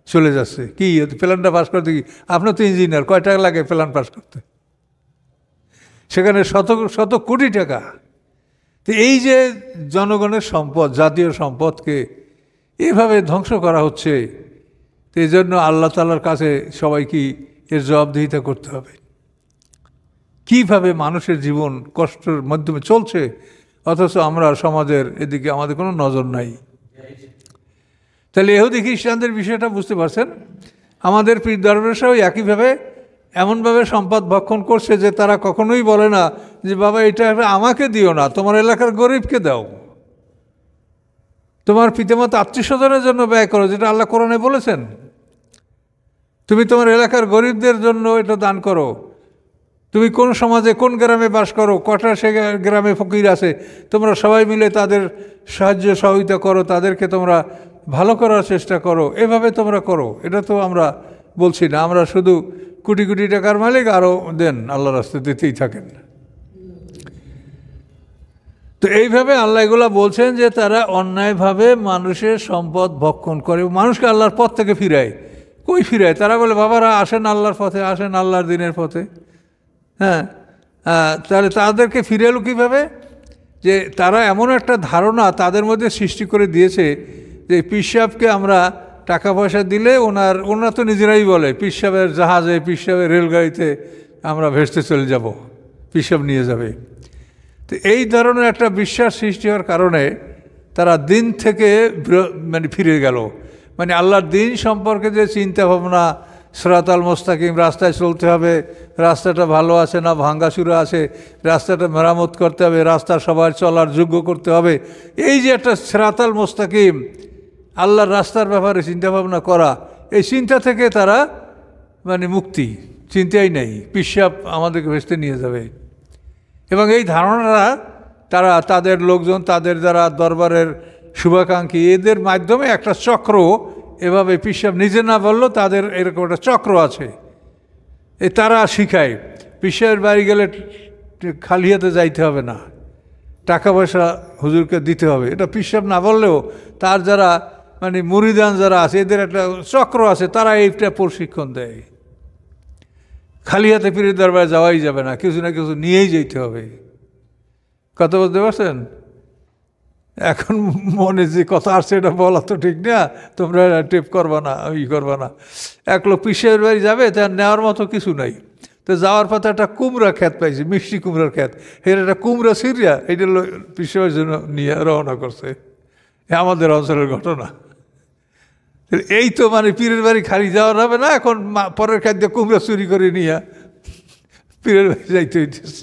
চলে যাচ্ছে। কি প্ল্যানটা পাস করতে, কি আপনার তো ইঞ্জিনিয়ার, কয় টাকা লাগে প্ল্যান পাস করতে? সেখানে শত কোটি টাকা। তো এই যে জনগণের সম্পদ, জাতীয় সম্পদকে এভাবে ধ্বংস করা হচ্ছে, তো এই জন্য আল্লাহ তাআলার কাছে সবাইকে এর জবাবদিহিতা করতে হবে। কীভাবে মানুষের জীবন কষ্টের মাধ্যমে চলছে, অথচ আমরা সমাজের এদিকে আমাদের কোনো নজর নাই। তাহলে ইহুদি খ্রিস্টানদের বিষয়টা বুঝতে পারছেন। আমাদের পীর দরবেশরাও একইভাবে এমনভাবে সম্পদ ভক্ষণ করছে যে তারা কখনোই বলে না যে বাবা এটা আমাকে দিও না, তোমার এলাকার গরিবকে দাও, তোমার পিতামাতা আত্মীয়স্বজনের জন্য ব্যয় করো, যেটা আল্লাহ কোরআনে বলেছেন। তুমি তোমার এলাকার গরিবদের জন্য এটা দান করো। তুমি কোন সমাজে কোন গ্রামে বাস করো, কটা সে গ্রামে ফকির আছে, তোমরা সবাই মিলে তাদের সাহায্য সহযোগিতা করো, তাদেরকে তোমরা ভালো করার চেষ্টা করো, এভাবে তোমরা করো। এটা তো আমরা বলছি না, আমরা শুধু কোটি কোটি টাকার মালিক আরও দেন, আল্লাহ রাস্তায় দিতেই থাকেন। তো এইভাবে আল্লাহ এগুলা বলছেন যে তারা অন্যায়ভাবে মানুষের সম্পদ ভক্ষণ করে, মানুষকে আল্লাহর পথ থেকে ফিরায়। কই ফিরায়? তারা বলে বাবারা আসেন আল্লাহর পথে, আসেন আল্লাহর দিনের পথে। হ্যাঁ, তাহলে তাদেরকে ফিরে এলো কীভাবে? যে তারা এমন একটা ধারণা তাদের মধ্যে সৃষ্টি করে দিয়েছে যে পীর সাহেবকে আমরা টাকা পয়সা দিলে ওনারা তো নিজেরাই বলে পীর সাহেবের জাহাজে, পীর সাহেবের রেলগাড়িতে আমরা ভেসতে চলে যাব, পীর সাহেব নিয়ে যাবে। তো এই ধরনের একটা বিশ্বাস সৃষ্টি হওয়ার কারণে তারা দিন থেকে মানে ফিরে গেল। মানে আল্লাহর দিন সম্পর্কে যে চিন্তা ভাবনা, সিরাতাল মুস্তাকিম, রাস্তায় চলতে হবে, রাস্তাটা ভালো আছে না ভাঙ্গাচুরা আছে, রাস্তাটা মেরামত করতে হবে, রাস্তা সবার চলার যোগ্য করতে হবে, এই যে একটা সিরাতাল মুস্তাকিম আল্লাহর রাস্তার ব্যাপারে চিন্তাভাবনা করা, এই চিন্তা থেকে তারা মানে মুক্তি, চিন্তাই নেই, পীর সাহেব আমাদেরকে ভেস্তে নিয়ে যাবে। এবং এই ধারণাটা তারা তাদের লোকজন, তাদের যারা দরবারের শুভাকাঙ্ক্ষী, এদের মাধ্যমে একটা চক্র, এভাবে পীর সাহেব নিজে না বললেও তাদের এরকম একটা চক্র আছে, তারা শিখায় পীর সাহেবের বাড়ি গেলে খালি হাতে যাইতে হবে না, টাকা পয়সা হুজুরকে দিতে হবে। এটা পীর সাহেব না বললেও তার যারা মানে মুরিদান যারা আছে, এদের একটা চক্র আছে, তারা এইটা প্রশিক্ষণ দেয়। খালি হাতে পীরের দরবারে যাওয়াই যাবে না, কিছু না কিছু নিয়েই যেতে হবে। কথা বলতে পারছেন? এখন মনে যে কথা আসছে এটা বলা তো ঠিক না, তোমরা টেপ করবা না, করবা না। এক লোক পীর সাহেবের বাড়ি যাবে, তার নেওয়ার মতো কিছু নাই। তো যাওয়ার পথে একটা কুমড়া ক্ষেত পাইছে, মিষ্টি কুমড়ার ক্ষেত, এর একটা কুমড়া সিরিয়া, এইটা পীর সাহেবের জন্য নিয়ে রওনা করছে। আমাদের অঞ্চলের ঘটনা। এই তো মানে পীরের বাড়ি খালি যাওয়া যাবে না, এখন পরের খাদ্য কুমড়া চুরি করে নিয়ে পীরের বাড়ি যাইতে হইতেছে।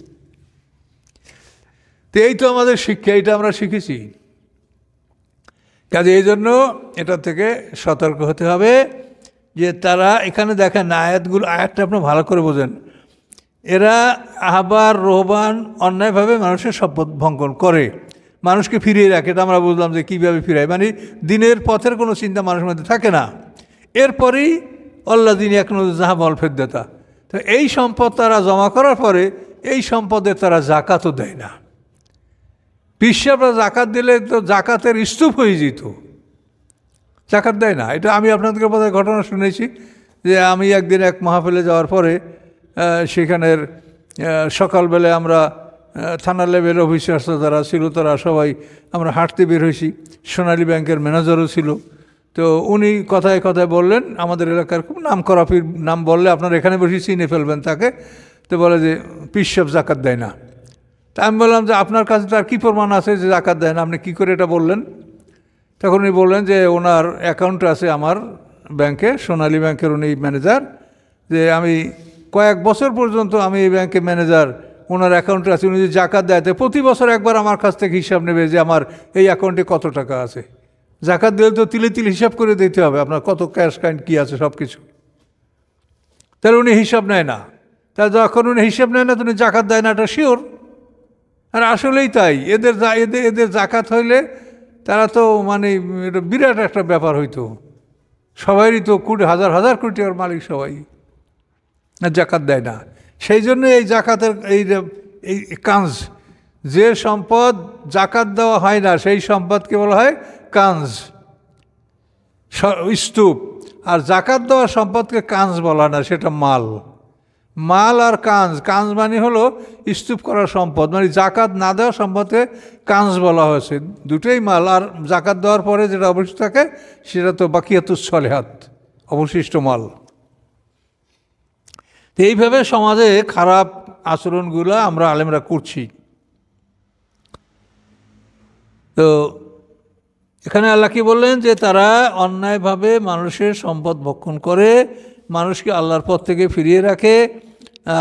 তো এই তো আমাদের শিক্ষা, এটা আমরা শিখেছি। কাজে এই জন্য এটা থেকে সতর্ক হতে হবে যে তারা এখানে দেখেন আয়াতটা আপনি ভালো করে বোঝেন। এরা আহবার রোহবান অন্যায়ভাবে মানুষের সম্পদ ভঙ্গন করে, মানুষকে ফিরিয়ে রাখে। এটা আমরা বুঝলাম যে কীভাবে ফিরায়, মানে দিনের পথের কোনো চিন্তা মানুষের মধ্যে থাকে না। এরপরেই আল্লাহ দিন এখনো যাহা বল ফেরদাতা, তো এই সম্পদ তারা জমা করার পরে এই সম্পদের তারা জাকাতও দেয় না। পীর সাহেবরা জাকাত দিলে তো জাকাতের স্তূপ হয়ে যেত, জাকাত দেয় না। এটা আমি আপনাদেরকে বোধহয় ঘটনা শুনেছি যে আমি একদিন এক মাহফিলে যাওয়ার পরে সেখানের সকালবেলায় আমরা থানা লেভেল অফিসার যারা ছিল তারা সবাই আমরা হাঁটতে বের হয়েছি, সোনালী ব্যাংকের ম্যানেজারও ছিল। তো উনি কথায় কথায় বললেন, আমাদের এলাকার খুব নাম করা পীর, নাম বললে আপনারা এখানে বসে চিনে ফেলবেন তাকে। তো বলে যে পীর সাহেব জাকাত দেয় না। তা আমি বললাম যে আপনার কাছে তার কী প্রমাণ আছে যে জাকাত দেয় না, আপনি কী করে এটা বললেন? তখন উনি বললেন যে ওনার অ্যাকাউন্ট আছে আমার ব্যাংকে, সোনালী ব্যাংকের উনি ম্যানেজার, যে আমি কয়েক বছর পর্যন্ত আমি এই ব্যাংকের ম্যানেজার, ওনার অ্যাকাউন্টে আছে, উনি যে জাকাত দেয় প্রতি বছর একবার আমার কাছ থেকে হিসাব নেবে যে আমার এই অ্যাকাউন্টে কত টাকা আছে। জাকাত দিলে তো তিলে তিলে হিসাব করে দিতে হবে আপনার কত ক্যাশ কাইন্ড কী আছে সব কিছু। তাহলে উনি হিসাব নেয় না। তাহলে যখন উনি হিসাব নেয় না তো উনি জাকাত দেয় না, এটা শিওর। আর আসলেই তাই, এদের জাকাত হইলে তারা তো মানে এটা বিরাট একটা ব্যাপার হইতো, সবারই তো হাজার হাজার কোটি টাকার মালিক সবাই, জাকাত দেয় না। সেই জন্য এই জাকাতের এই কাঞ্জ, যে সম্পদ জাকাত দেওয়া হয় না সেই সম্পদকে বলা হয় কাঞ্জ, স্তূপ। আর জাকাত দেওয়া সম্পদকে কাঞ্জ বলা না, সেটা মাল। মাল আর কাঞ্জ, কাঞ্জ মানে হলো স্তূপ করার সম্পদ, মানে জাকাত না দেওয়া সম্পদকে কাঞ্জ বলা হয়েছে। দুটোই মাল। আর জাকাত দেওয়ার পরে যেটা অবশিষ্ট থাকে সেটা তো বাকিয়াতুস সলেহাত, অবশিষ্ট মাল। তো এইভাবে সমাজে খারাপ আচরণগুলো আমরা আলেমরা করছি। তো এখানে আল্লাহ কি বললেন যে তারা অন্যায়ভাবে মানুষের সম্পদ ভক্ষণ করে, মানুষকে আল্লাহর পথ থেকে ফিরিয়ে রাখে।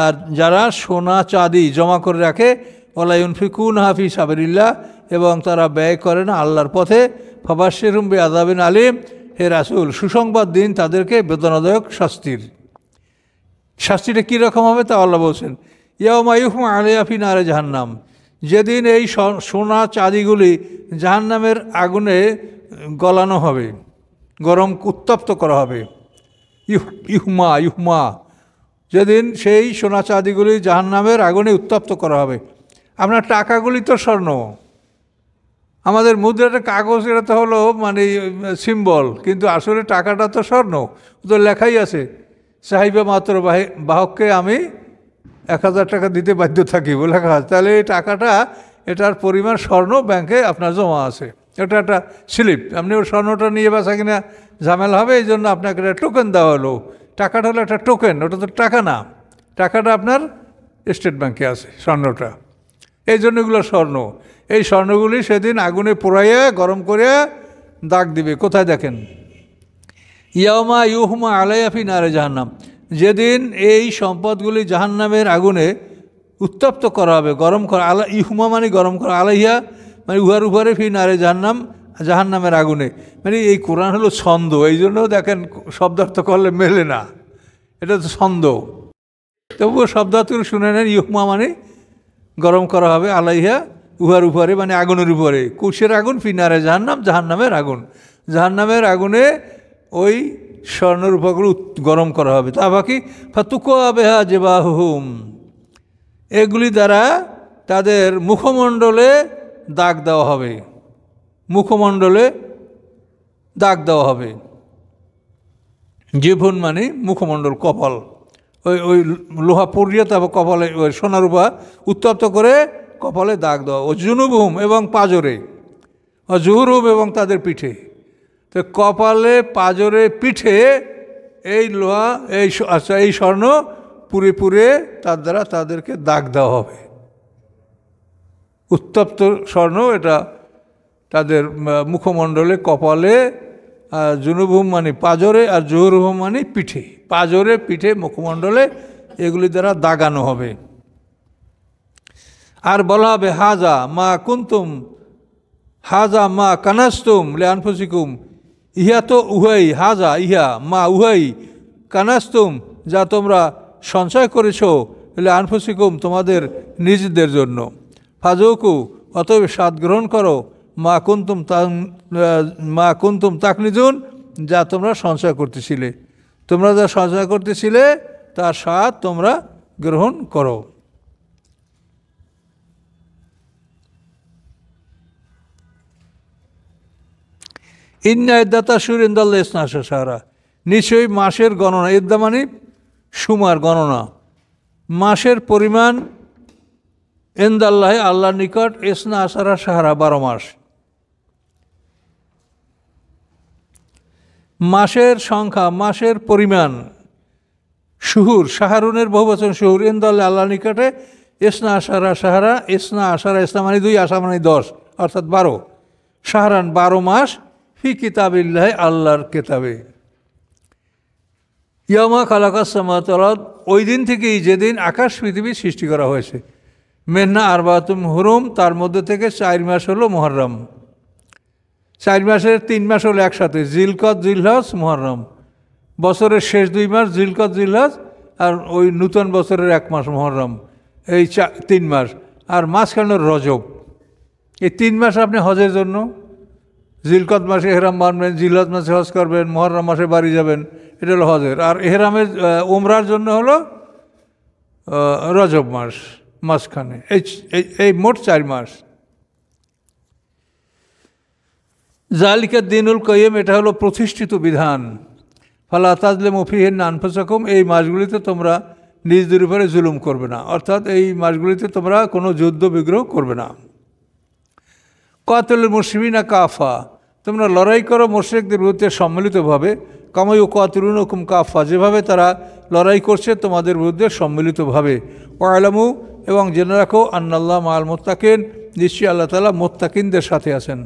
আর যারা সোনা চাঁদি জমা করে রাখে, ওয়ালা ইউনফিকুনহা ফি সাবিলিল্লাহ, এবং তারা ব্যয় করে না আল্লাহর পথে, ফাবাশশিরহুম বিআযাবিন আলীম, হে রাসূল সুসংবাদ দিন তাদেরকে বেদনাদায়ক শাস্তির। শাস্তিটা কীরকম হবে তা আল্লাহ বলছেন, ইয়াউমা ইউহমা আলাইহা ফি নারে জাহান্নাম, যেদিন এই সোনা চাঁদিগুলি জাহান্নামের আগুনে গলানো হবে, গরম উত্তপ্ত করা হবে। ইউহমা, যেদিন সেই সোনা চাঁদিগুলি জাহান্নামের আগুনে উত্তপ্ত করা হবে। আপনার টাকাগুলি তো স্বর্ণ, আমাদের মুদ্রাটা কাগজ, এটা তো হলো মানে সিম্বল, কিন্তু আসলে টাকাটা তো স্বর্ণ, তো লেখাই আছে সাহিবা মাত্র বাহককে আমি 1000 টাকা দিতে বাধ্য থাকি বলে লেখা আছে। তাহলে এই টাকাটা, এটার পরিমাণ স্বর্ণ ব্যাংকে আপনার জমা আছে, এটা একটা স্লিপ। আপনি ওই স্বর্ণটা নিয়ে বাসা কিনা ঝামেলা হবে, এই জন্য আপনাকে একটা টোকেন দেওয়া হলো। টাকাটা হলো একটা টোকেন, ওটা তো টাকা না, টাকাটা আপনার স্টেট ব্যাংকে আছে স্বর্ণটা, এই জন্য এগুলো স্বর্ণ। এই স্বর্ণগুলি সেদিন আগুনে পোড়াইয়া গরম করে দাগ দিবে। কোথায় দেখেন, ইয়াউমা ইউহমা আলাইহা ফি নারে জাহান্নাম, যেদিন এই সম্পদগুলি জাহান্নামের আগুনে উত্তপ্ত করা হবে, গরম করা। ইহুমা মানে গরম করা, আলাইহা মানে উহার উপরে, ফি নারে জাহান্নাম জাহান্নামের আগুনে। মানে এই কোরআন হলো ছন্দ, এই জন্য দেখেন শব্দার্থ করলে মেলে না, এটা তো ছন্দ। তবুও শব্দার্থ শুনে নেন, ইহুমা মানে গরম করা হবে, আলাইহা উহার উপরে মানে আগুনের উপরে, কুশের আগুন, ফি নারে জাহান্নাম জাহান্নামের আগুন, জাহান্নামের আগুনে ওই স্বর্ণরূপাগুলো গরম করা হবে। তা বাকি ফাতুকুয়া বিহা জিবাহুহুম, এগুলি দ্বারা তাদের মুখমণ্ডলে দাগ দেওয়া হবে, মুখমণ্ডলে দাগ দেওয়া হবে। জিভুন মানে মুখমণ্ডল, কপাল, ওই ওই লোহা পুড়িয়ে তারপর কপালে ওই সোনারূপা উত্তপ্ত করে কপালে দাগ দেওয়া। ও জুনুবহুম, এবং পাজরে, ও জুহুরহুম, এবং তাদের পিঠে। তো কপালে, পাজরে, পিঠে এই লোহা, এই স্বর্ণ পুড়ে পুড়ে তার দ্বারা তাদেরকে দাগ দেওয়া হবে। উত্তপ্ত স্বর্ণ এটা তাদের মুখমণ্ডলে, কপালে, আর জুনুবহুম মানে পাজরে, আর জুহুরহুম মানে পিঠে, পাজরে, পিঠে, মুখমণ্ডলে এগুলি দ্বারা দাগানো হবে। আর বলা হবে হাজা মা কুনতুম, হাজা মা কানাস্তুম লে আনফুসিকুম, ইহা তো উহাই, হাজা ইহা, মা উহাই, কানাস্তুম যা তোমরা সঞ্চয় করেছ, লে আনফুসিকুম তোমাদের নিজেদের জন্য, ফাজুকু অতএব স্বাদ গ্রহণ করো, মা কুনতুম তাকনিজুন যা তোমরা সঞ্চয় করতেছিলে, তোমরা যা সঞ্চয় করতেছিলে তার স্বাদ তোমরা গ্রহণ করো। ইন্না ইদ্দাতা শুর ইনদাল্লাহি ইসনা আশারা শাহরা, নিশ্চয়ই মাসের গণনা, ইদ্দা মানে সুমার, গণনা, মাসের পরিমাণ, ইনদাল্লাহি আল্লাহর নিকট, ইসনা আশারা শাহরা 12 মাস। মাসের সংখ্যা, মাসের পরিমাণ, শুহুর, শাহরুনের বহুবচন শুহুর, ইনদাল্লাহি আল্লাহর নিকটে, ইসনা আশারা শাহরা, ইসনা আশারা, ইসনা মানে 2, আশা মানে 10, অর্থাৎ 12, শাহরান 12 মাস, ফি কিতাবিল্লাহি আল্লাহর কিতাবে। ইয়ামা খালাকাস সামাওয়াতি ওয়াল আরদ, ওই দিন থেকেই যেদিন আকাশ পৃথিবী সৃষ্টি করা হয়েছে। মিনহা আরবাতুম হুরুম, তার মধ্যে থেকে 4 মাস হলো মুহররম। 4 মাসের 3 মাস হলো একসাথে, জিলকদ, জিলহজ, মুহররম। বছরের শেষ 2 মাস জিলকদ, জিলহজ, আর ওই নূতন বছরের 1 মাস মুহররম, এই 3 মাস। আর মাঝখানে রজব, এই 3 মাস আপনি হজের জন্য, জিলকদ মাসে এহরাম বানবেন, জিলহজ মাসে হজ করবেন, মুহররম মাসে বাড়ি যাবেন, এটা হলো হজের। আর এহরামের উমরার জন্য হলো রজব মাস মাঝখানে, এই মোট 4 মাস। জালিকা দিনুল কাইয়্যিম, এটা হলো প্রতিষ্ঠিত বিধান। ফালা তাজলিমু ফীহিন্না আনফুসাকুম, এই মাসগুলিতে তোমরা নিজেদের উপরে জুলুম করবে না, অর্থাৎ এই মাসগুলিতে তোমরা কোনো যুদ্ধ বিগ্রহ করবে না। কাতিলুল মুশরিকিনা কাফা, তোমরা লড়াই করো মুশরিকদের বিরুদ্ধে সম্মিলিতভাবে, কামাই ইউকাতিলুনাকুম কাফা, যেভাবে তারা লড়াই করছে তোমাদের বিরুদ্ধে সম্মিলিতভাবে। ওয়ালামু, এবং জেনে রাখো, আন্নাল্লাহ মাআল মুত্তাকিন, নিশ্চয়ই আল্লাহ তাআলা মুত্তাকিনদের সাথে আছেন।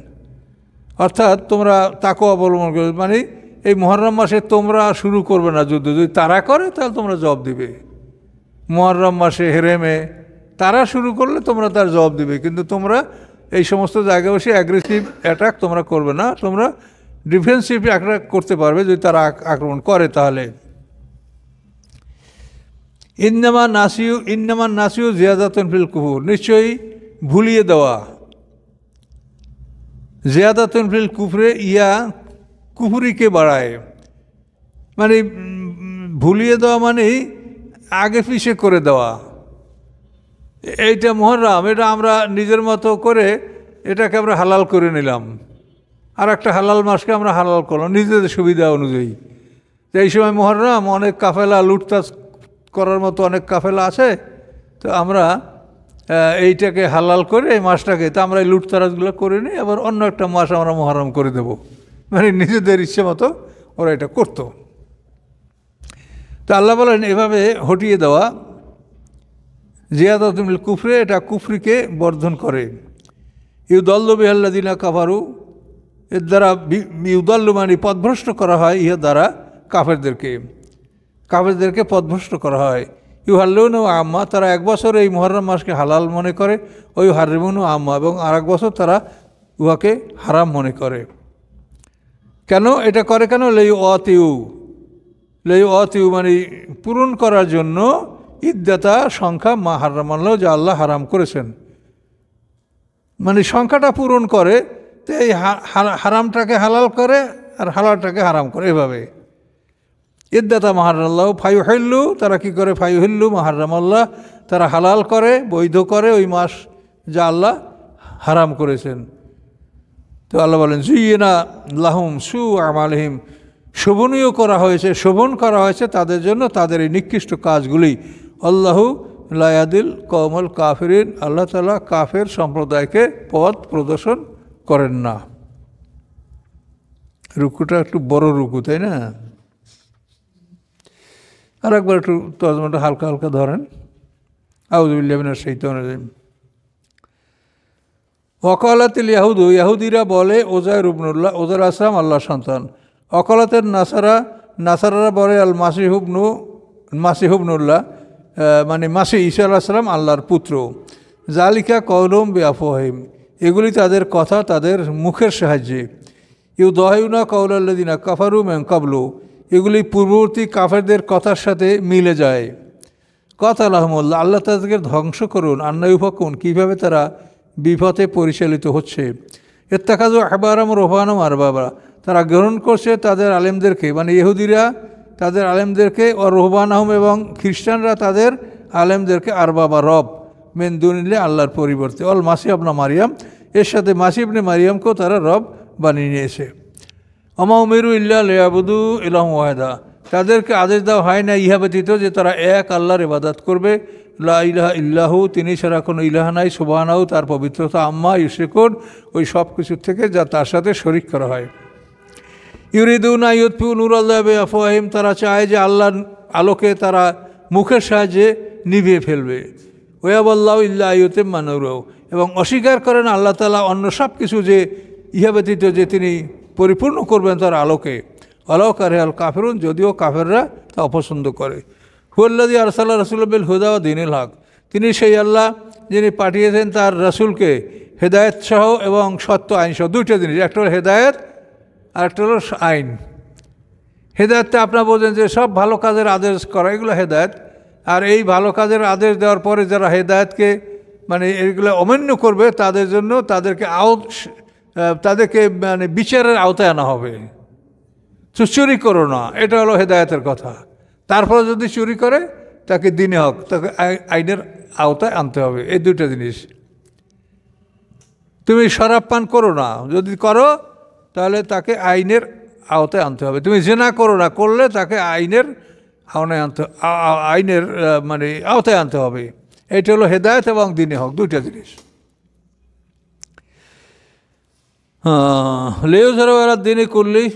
অর্থাৎ তোমরা তাকওয়া অবলম্বন করবে, মানে এই মুহররম মাসে তোমরা শুরু করবে না যুদ্ধ, যদি তারা করে তাহলে তোমরা জবাব দিবে। মুহররম মাসে হেরেমে তারা শুরু করলে তোমরা তার জবাব দিবে, কিন্তু তোমরা এই সমস্ত জায়গায় বসে অ্যাগ্রেসিভ অ্যাটাক তোমরা করবে না, তোমরা ডিফেন্সিভ অ্যাটাক করতে পারবে যদি তারা আক্রমণ করে। তাহলে ইন্নামা নাসিউ জিয়াদাতুন ফিল কুফর, নিশ্চয়ই ভুলিয়ে দেওয়া, জিয়াদাতুন ফিল কুফরে, ইয়া কুফরিকে বাড়ায়, মানে ভুলিয়ে দেওয়া মানে আগে পিছে করে দেওয়া। এইটা মুহররম, এটা আমরা নিজের মতো করে এটাকে আমরা হালাল করে নিলাম, আর একটা হালাল মাসকে আমরা হালাল করলাম নিজেদের সুবিধা অনুযায়ী। তো এই সময় মুহররম, অনেক কাফেলা লুটতাজ করার মতো অনেক কাফেলা আছে, তো আমরা এইটাকে হালাল করে এই মাসটাকে, তো আমরা এই লুটতারাজগুলো করে নিই, আবার অন্য একটা মাস আমরা মুহররম করে দেব, মানে নিজেদের ইচ্ছে মতো ওরা এটা করতো। তো আল্লাহ বলেন এভাবে হটিয়ে দেওয়া, জিয়াদাতুন ফিল কুফরে, এটা কুফরিকে বর্ধন করে। ইউদাল্লু বিহাল্লাযিনা কাফারু, এর দ্বারা ইউদাল্লু মানে পথভ্রষ্ট করা হয়, ইহা দ্বারা কাফেরদেরকে পথভ্রষ্ট করা হয়। ইউহাল্লুনা আম্মা, তারা এক বছর এই মুহররম মাসকে হালাল মনে করে, ওই হারিমুনু আম্মা, এবং আর এক বছর তারা উহাকে হারাম মনে করে। কেন এটা করে? কেন? লেই অতিউ মানে পূরণ করার জন্য, ইদ্দাতা সংখ্যা, মা হারামাল্লাহ, যা আল্লাহ হারাম করেছেন, মানে সংখ্যাটা পূরণ করে। তো এই হারামটাকে হালাল করে আর হালালটাকে হারাম করে, এভাবে। ইদ্দাতা মাহারাল্লাহ ফায়ুহিল্লু, তারা কি করে? ফায়ুহিল্লু মাহারামাল্লাহ, তারা হালাল করে, বৈধ করে ওই মাস যা আল্লাহ হারাম করেছেন। তো আল্লাহ বলেন জুইয়িনা লাহুম সু আমালিহিম, শোভন করা হয়েছে তাদের জন্য তাদের এই নিকৃষ্ট কাজগুলি। আল্লাহু লা ইয়াহদিল কওমাল কাফিরিন, আল্লাহ তাআলা কাফের সম্প্রদায়কে পথ প্রদর্শন করেন না। রুকুটা একটু বড় রুকু, তাই না? আর একবার একটু তর্জমাটা হালকা হালকা ধরেন। আউযু বিল্লাহি মিনাশ শাইতানির রাজিম। ওয়াকালাতিল ইয়াহুদু, ইয়াহুদিরা বলে ওজাইর ইবনুল্লাহ, ওজাইর আসলাম আল্লাহর সন্তান। ওয়াকালাতের নাসারারা বলে আল মাসিহুবনুল্লাহ, মানে মাসি ঈসা আলাইহিস সালাম আল্লাহর পুত্র। জালিকা কওলুহুম বিআফওয়াহিম, এগুলি তাদের কথা তাদের মুখের সাহায্যে। ইউদাহিউনা কওলাল্লাযিনা কাফারু মিন ক্বাবলু, এগুলি পূর্ববর্তী কাফেরদের কথার সাথে মিলে যায়। কাতালাহুমুল্লাহ, আল্লাহ তাদেরকে ধ্বংস করুন। আন্না ইউফাকুন, কীভাবে তারা বিপথে পরিচালিত হচ্ছে। ইত্তাখাযু আহবারাম রুহবানাম আরবাবা, তারা গ্রহণ করছে তাদের আলেমদেরকে, মানে ইহুদিরা তাদের আলেমদেরকে, ও রুহবানাহুম, এবং খ্রিস্টানরা তাদের আলেমদেরকে আরবাবা রব, মিন দুনিল্লাহ, আল্লাহর পরিবর্তে। অল মাসিহ ইবনে মারিয়াম, এর সাথে মাসিহ ইবনে মারিয়ামকেও তারা রব বানিয়ে নিয়েছে। ওমা উমিরু ইল্লা লিয়াবুদু ইলাহা ওয়াহিদা, তাদেরকে আদেশ দেওয়া হয় না ইহা ব্যতীত যে তারা এক আল্লাহর ইবাদত করবে। লা ইলাহা ইল্লাহু, তিনি ছাড়া কোনো ইলাহা নাই, সুবহানাহু, তার পবিত্রতা, আম্মা ইউশরিকুন, ওই সব কিছুর থেকে যা তার সাথে শরিক করা হয়। ইউরিদুনা ইউতফিউ নূরাল্লাহি বিআফওয়াহিম, তারা চায় যে আল্লাহর আলোকে তারা মুখের সাহায্যে নিভিয়ে ফেলবে। ওয়াবাল্লাহু ইল্লা ইউতিম্মা নূরাহু, এবং অস্বীকার করেন আল্লাহ তাআলা অন্য সব কিছু যে ইহা ব্যতীত যে তিনি পরিপূর্ণ করবেন তার আলোকে। ওয়ালাউ কারিহাল কাফিরুন, যদিও কাফেররা তা অপছন্দ করে। হুয়াল্লাযী আরসালা রাসূলাহু বিল হুদা ওয়া দীনিল হক, তিনি সেই আল্লাহ যিনি পাঠিয়েছেন তার রাসূলকে হেদায়েত সহ এবং সত্য আইন সহ, দুইটা জিনিস, একটা হলো হেদায়েত আর একটা হলো আইন। হেদায়েতটা আপনারা বোঝেন যে সব ভালো কাজের আদেশ করা, এগুলো হেদায়েত। আর এই ভালো কাজের আদেশ দেওয়ার পরে যারা হেদায়েতকে মানে এগুলো অমান্য করবে তাদের জন্য তাদেরকে মানে বিচারের আওতায় আনা হবে। চুরি করো না, এটা হলো হেদায়েতের কথা। তারপরে যদি চুরি করে তাকে দিনে হক, তাকে আইনের আওতায় আনতে হবে। এই দুইটা জিনিস। তুমি শরাব পান করো না, যদি করো তাহলে তাকে আইনের আওতায় আনতে হবে। তুমি জিনা করো না, করলে তাকে আইনের মানে আওতায় আনতে হবে। এটা হলো হেদায়েত এবং দিনে হক, দুইটা জিনিস। লেউজরা দিনে করলেই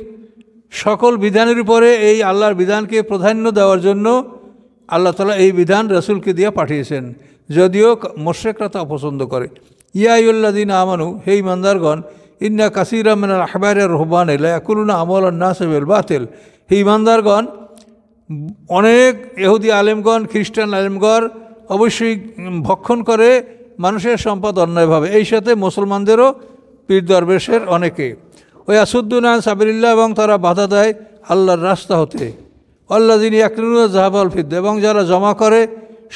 সকল বিধানের উপরে এই আল্লাহর বিধানকে প্রাধান্য দেওয়ার জন্য আল্লাহ তাআলা এই বিধান রাসূলকে দিয়ে পাঠিয়েছেন, যদিও মুশরিকরা তা অপছন্দ করে। ইয়া আইয়ুহাল্লাযীনা আমানু, হে ঈমানদারগণ, ইন্না কাসীরা মিনাল আহবারি ওয়ার রুহবানি লা ইয়াকুলুনা আমওয়ালান নাস বিল বাতিল, হে ঈমানদারগণ, অনেক ইহুদি আলেমগণ, খ্রিস্টান আলেমগণ অবশ্যই ভক্ষণ করে মানুষের সম্পদ অন্যায়ভাবে। এই সাথে মুসলমানদেরও পীর দরবেশের অনেকে। ওই আসুদ্দুন আন সাবিলিল্লাহ, এবং তারা বাধা দেয় আল্লাহর রাস্তা হতে। আল্লাযীনা ইয়াকনিজুনা যাহাব ওয়াল ফিদ্দা, এবং যারা জমা করে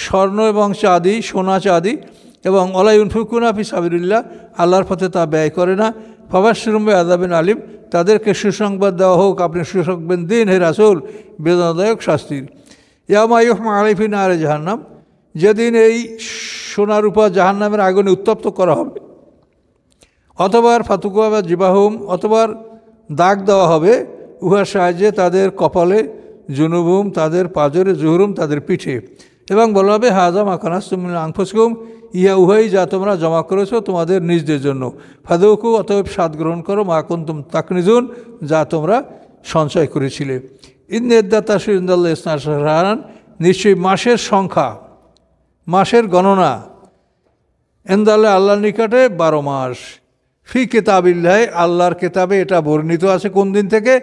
স্বর্ণ এবং চাঁদি, সোনা চাঁদি, এবং ওয়ালা ইউনফিকুনা ফি সাবিলিল্লাহ, আল্লাহর পথে তা ব্যয় করে না। ফাবাশশিরহুম বিআযাবিন আলিম, তাদেরকে সুসংবাদ দেওয়া হোক, আপনি সুসংবাদ দিন হে রাসূল, বেদনাদায়ক শাস্তির। ইয়াওমা ইউহমা আলাইহি ফি নারি জাহান্নাম, যেদিন এই সোনা রূপা জাহান্নামের আগুনে উত্তপ্ত করা হবে। অথবা ফাতুকুয়া বা জিবাহুম, অথবা দাগ দেওয়া হবে উহার সাহায্যে তাদের কপালে, জুনুবুম তাদের পাজরে, জুহুরুম তাদের পিঠে, এবং বলা হবে হাযা মা কানাসতুম মিন আনফুসিকুম, ইহা উহাই যা তোমরা জমা করেছো তোমাদের নিজদের জন্য। ফাদুকু, অতএব স্বাদ গ্রহণ করো, মা কুনতুম তাকনিজুন, যা তোমরা সঞ্চয় করেছিলে। ইন্না ইদ্দাতা ইনদাল্লাহি ইসনা শাহরান, নিশ্চয়ই মাসের সংখ্যা, মাসের গণনা ইনদাল্লাহি আল্লাহর নিকটে 12 মাস। ফি কিতাবিল্লাহি, আল্লাহর কিতাবে এটা বর্ণিত আছে। কোন দিন থেকে?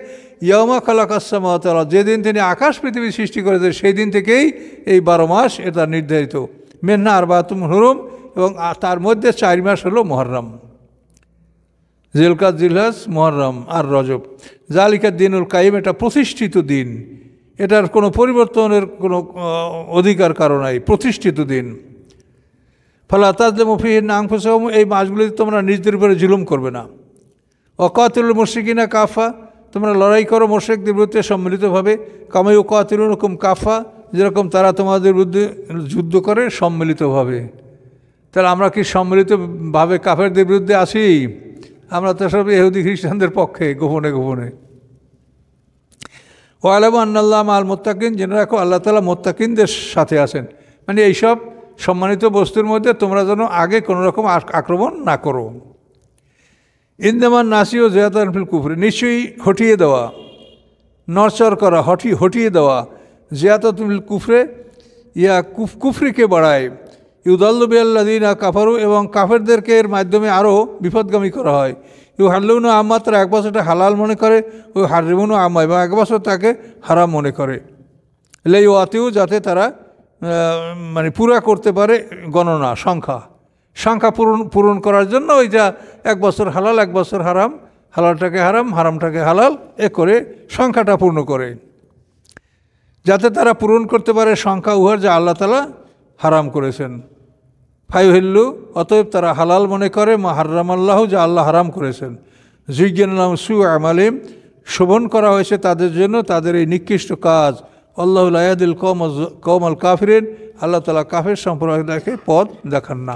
ইয়াউমা খালাকাস সামাওয়াতি ওয়াল আরদ, যেদিন তিনি আকাশ পৃথিবী সৃষ্টি করেছেন সেই দিন থেকেই এই 12 মাস এটা নির্ধারিত। মিনহা আরবাতুন হুরুম, এবং তার মধ্যে 4 মাস হলো মুহররম, জিলকাদ, জিলহজ, মুহররম আর রজব। জালিকা দিনুল কাইম, এটা প্রতিষ্ঠিত দিন, এটার কোনো পরিবর্তনের কোনো অধিকার কারণ নাই, প্রতিষ্ঠিত দিন। ফালা তাজলিমু ফীহিন্না আনফুসাকুম, এই মাসগুলিতে তোমরা নিজেদের উপরে জুলুম করবে না। ওয়াকাতিলুল মুশরিকিনা কাফা, তোমরা লড়াই করো মুশরিকদের বিরুদ্ধে সম্মিলিতভাবে। কামা ইউকাতিলুনাকুম কাফা, যেরকম তারা তোমাদের বিরুদ্ধে যুদ্ধ করে সম্মিলিতভাবে। তাহলে আমরা কি সম্মিলিতভাবে কাফেরদের বিরুদ্ধে আসি? আমরা তো সব ইহুদি খ্রিস্টানদের পক্ষে, গোপনে গোপনে। ওয়ালামু আন্নাল্লাহ মাআল মুত্তাকিন, জেনে রাখো আল্লাহ তাআলা মুত্তাকিনদের সাথে আছেন। মানে এইসব সম্মানিত বস্তুর মধ্যে তোমরা যেন আগে কোনো রকম আক্রমণ না করো। ইন্দামান নাসি ও জিয়াদাতুন ফিল কুফরি, নিশ্চয়ই হটিয়ে দেওয়া, নড়চড় করা, হটিয়ে দেওয়া, জিয়াদাতুন ফিল কুফরে, ইয়া কুফরিকে বাড়ায়। ইউদাল্লু বিল্লাযিনা কাফারু, এবং কাফেরদেরকে এর মাধ্যমে আরও বিপদগামী করা হয়। ইউহাল্লুনা আম্মা, তারা এক বছরটা হালাল মনে করে, ওই হারিমুনা আম্মা, এবং এক বছর তাকে হারাম মনে করে। লাই ওয়াতিউ, যাতে তারা মানে পুরা করতে পারে গণনা, সংখ্যা পূরণ করার জন্য ওইটা 1 বছর হালাল, 1 বছর হারাম, হালালটাকে হারাম, হারামটাকে হালাল, এ করে সংখ্যাটা পূর্ণ করে, যাতে তারা পূরণ করতে পারে সংখ্যা উহার যা আল্লাহ তাআলা হারাম করেছেন। ফায়ুহিল্লু, অতএব তারা হালাল মনে করে মা হারামাল্লাহু, যা আল্লাহ হারাম করেছেন। যুজ্ঞানাম সু আমালিম, শোভন করা হয়েছে তাদের জন্য তাদের এই নিকৃষ্ট কাজ। আল্লাহু লা ইয়াহদিল কওমাল কাফিরিন, আল্লাহ তাআলা কাফের সম্প্রদায়কে পথ দেখান না।